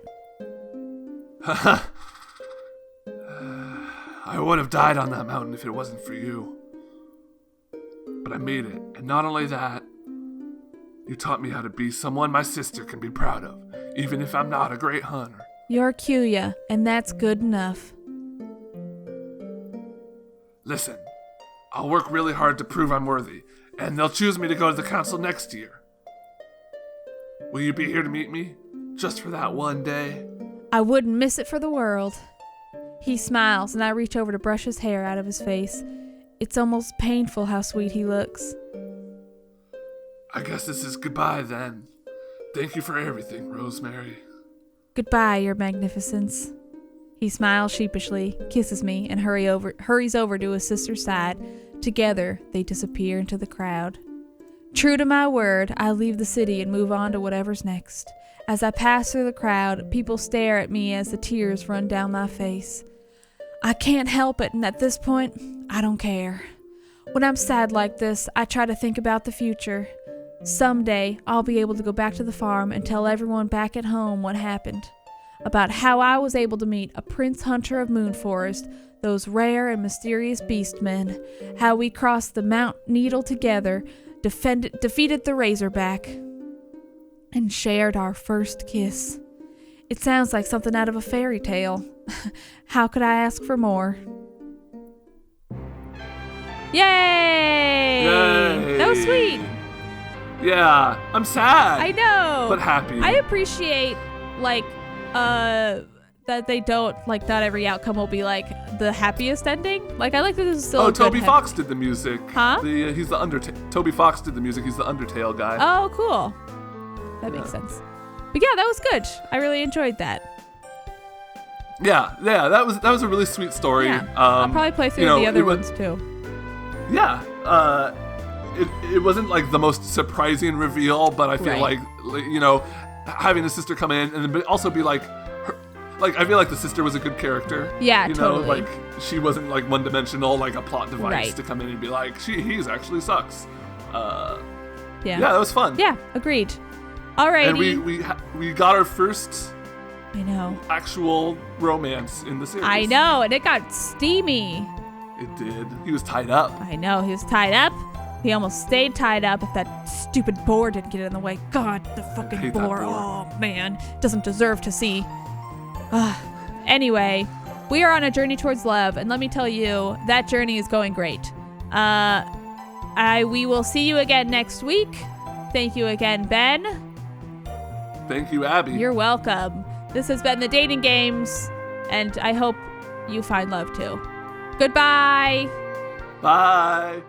I would have died on that mountain if it wasn't for you. But I made it, and not only that, you taught me how to be someone my sister can be proud of, even if I'm not a great hunter. You're Kuya, and that's good enough. Listen, I'll work really hard to prove I'm worthy, and they'll choose me to go to the council next year. Will you be here to meet me? Just for that one day? I wouldn't miss it for the world. He smiles, and I reach over to brush his hair out of his face. It's almost painful how sweet he looks. I guess this is goodbye then. Thank you for everything, Rosemary. Goodbye, Your Magnificence. He smiles sheepishly, kisses me, and hurries over to his sister's side. Together, they disappear into the crowd. True to my word, I leave the city and move on to whatever's next. As I pass through the crowd, people stare at me as the tears run down my face. I can't help it, and at this point, I don't care. When I'm sad like this, I try to think about the future. Someday, I'll be able to go back to the farm and tell everyone back at home what happened. About how I was able to meet a prince hunter of Moonforest, those rare and mysterious beastmen, how we crossed the Mount Needle together, defeated the Razorback, and shared our first kiss. It sounds like something out of a fairy tale. How could I ask for more? Yay! Yay! That was sweet. Yeah, I'm sad. I know. But happy. I appreciate, that they don't, not every outcome will be, the happiest ending. I like that this is still Toby Fox did the music. Huh? He's the Undertale. Toby Fox did the music. He's the Undertale guy. Oh, cool. That makes sense. But yeah, that was good. I really enjoyed that. Yeah, that was a really sweet story. Yeah. I'll probably play through the other ones too. Yeah. It wasn't the most surprising reveal, but I feel having the sister come in and then also be I feel like the sister was a good character. Yeah, totally. She wasn't one-dimensional, a plot device to come in and be he's actually sucks. Yeah, that was fun. Yeah, agreed. Alrighty. And we got our first actual romance in the series. I know, and it got steamy. It did. He was tied up. I know, he was tied up. He almost stayed tied up if that stupid boar didn't get in the way. God, the fucking boar. Oh, man. Doesn't deserve to see. Anyway, we are on a journey towards love, and let me tell you, that journey is going great. We will see you again next week. Thank you again, Ben. Thank you, Abby. You're welcome. This has been the Dating Games, and I hope you find love too. Goodbye. Bye.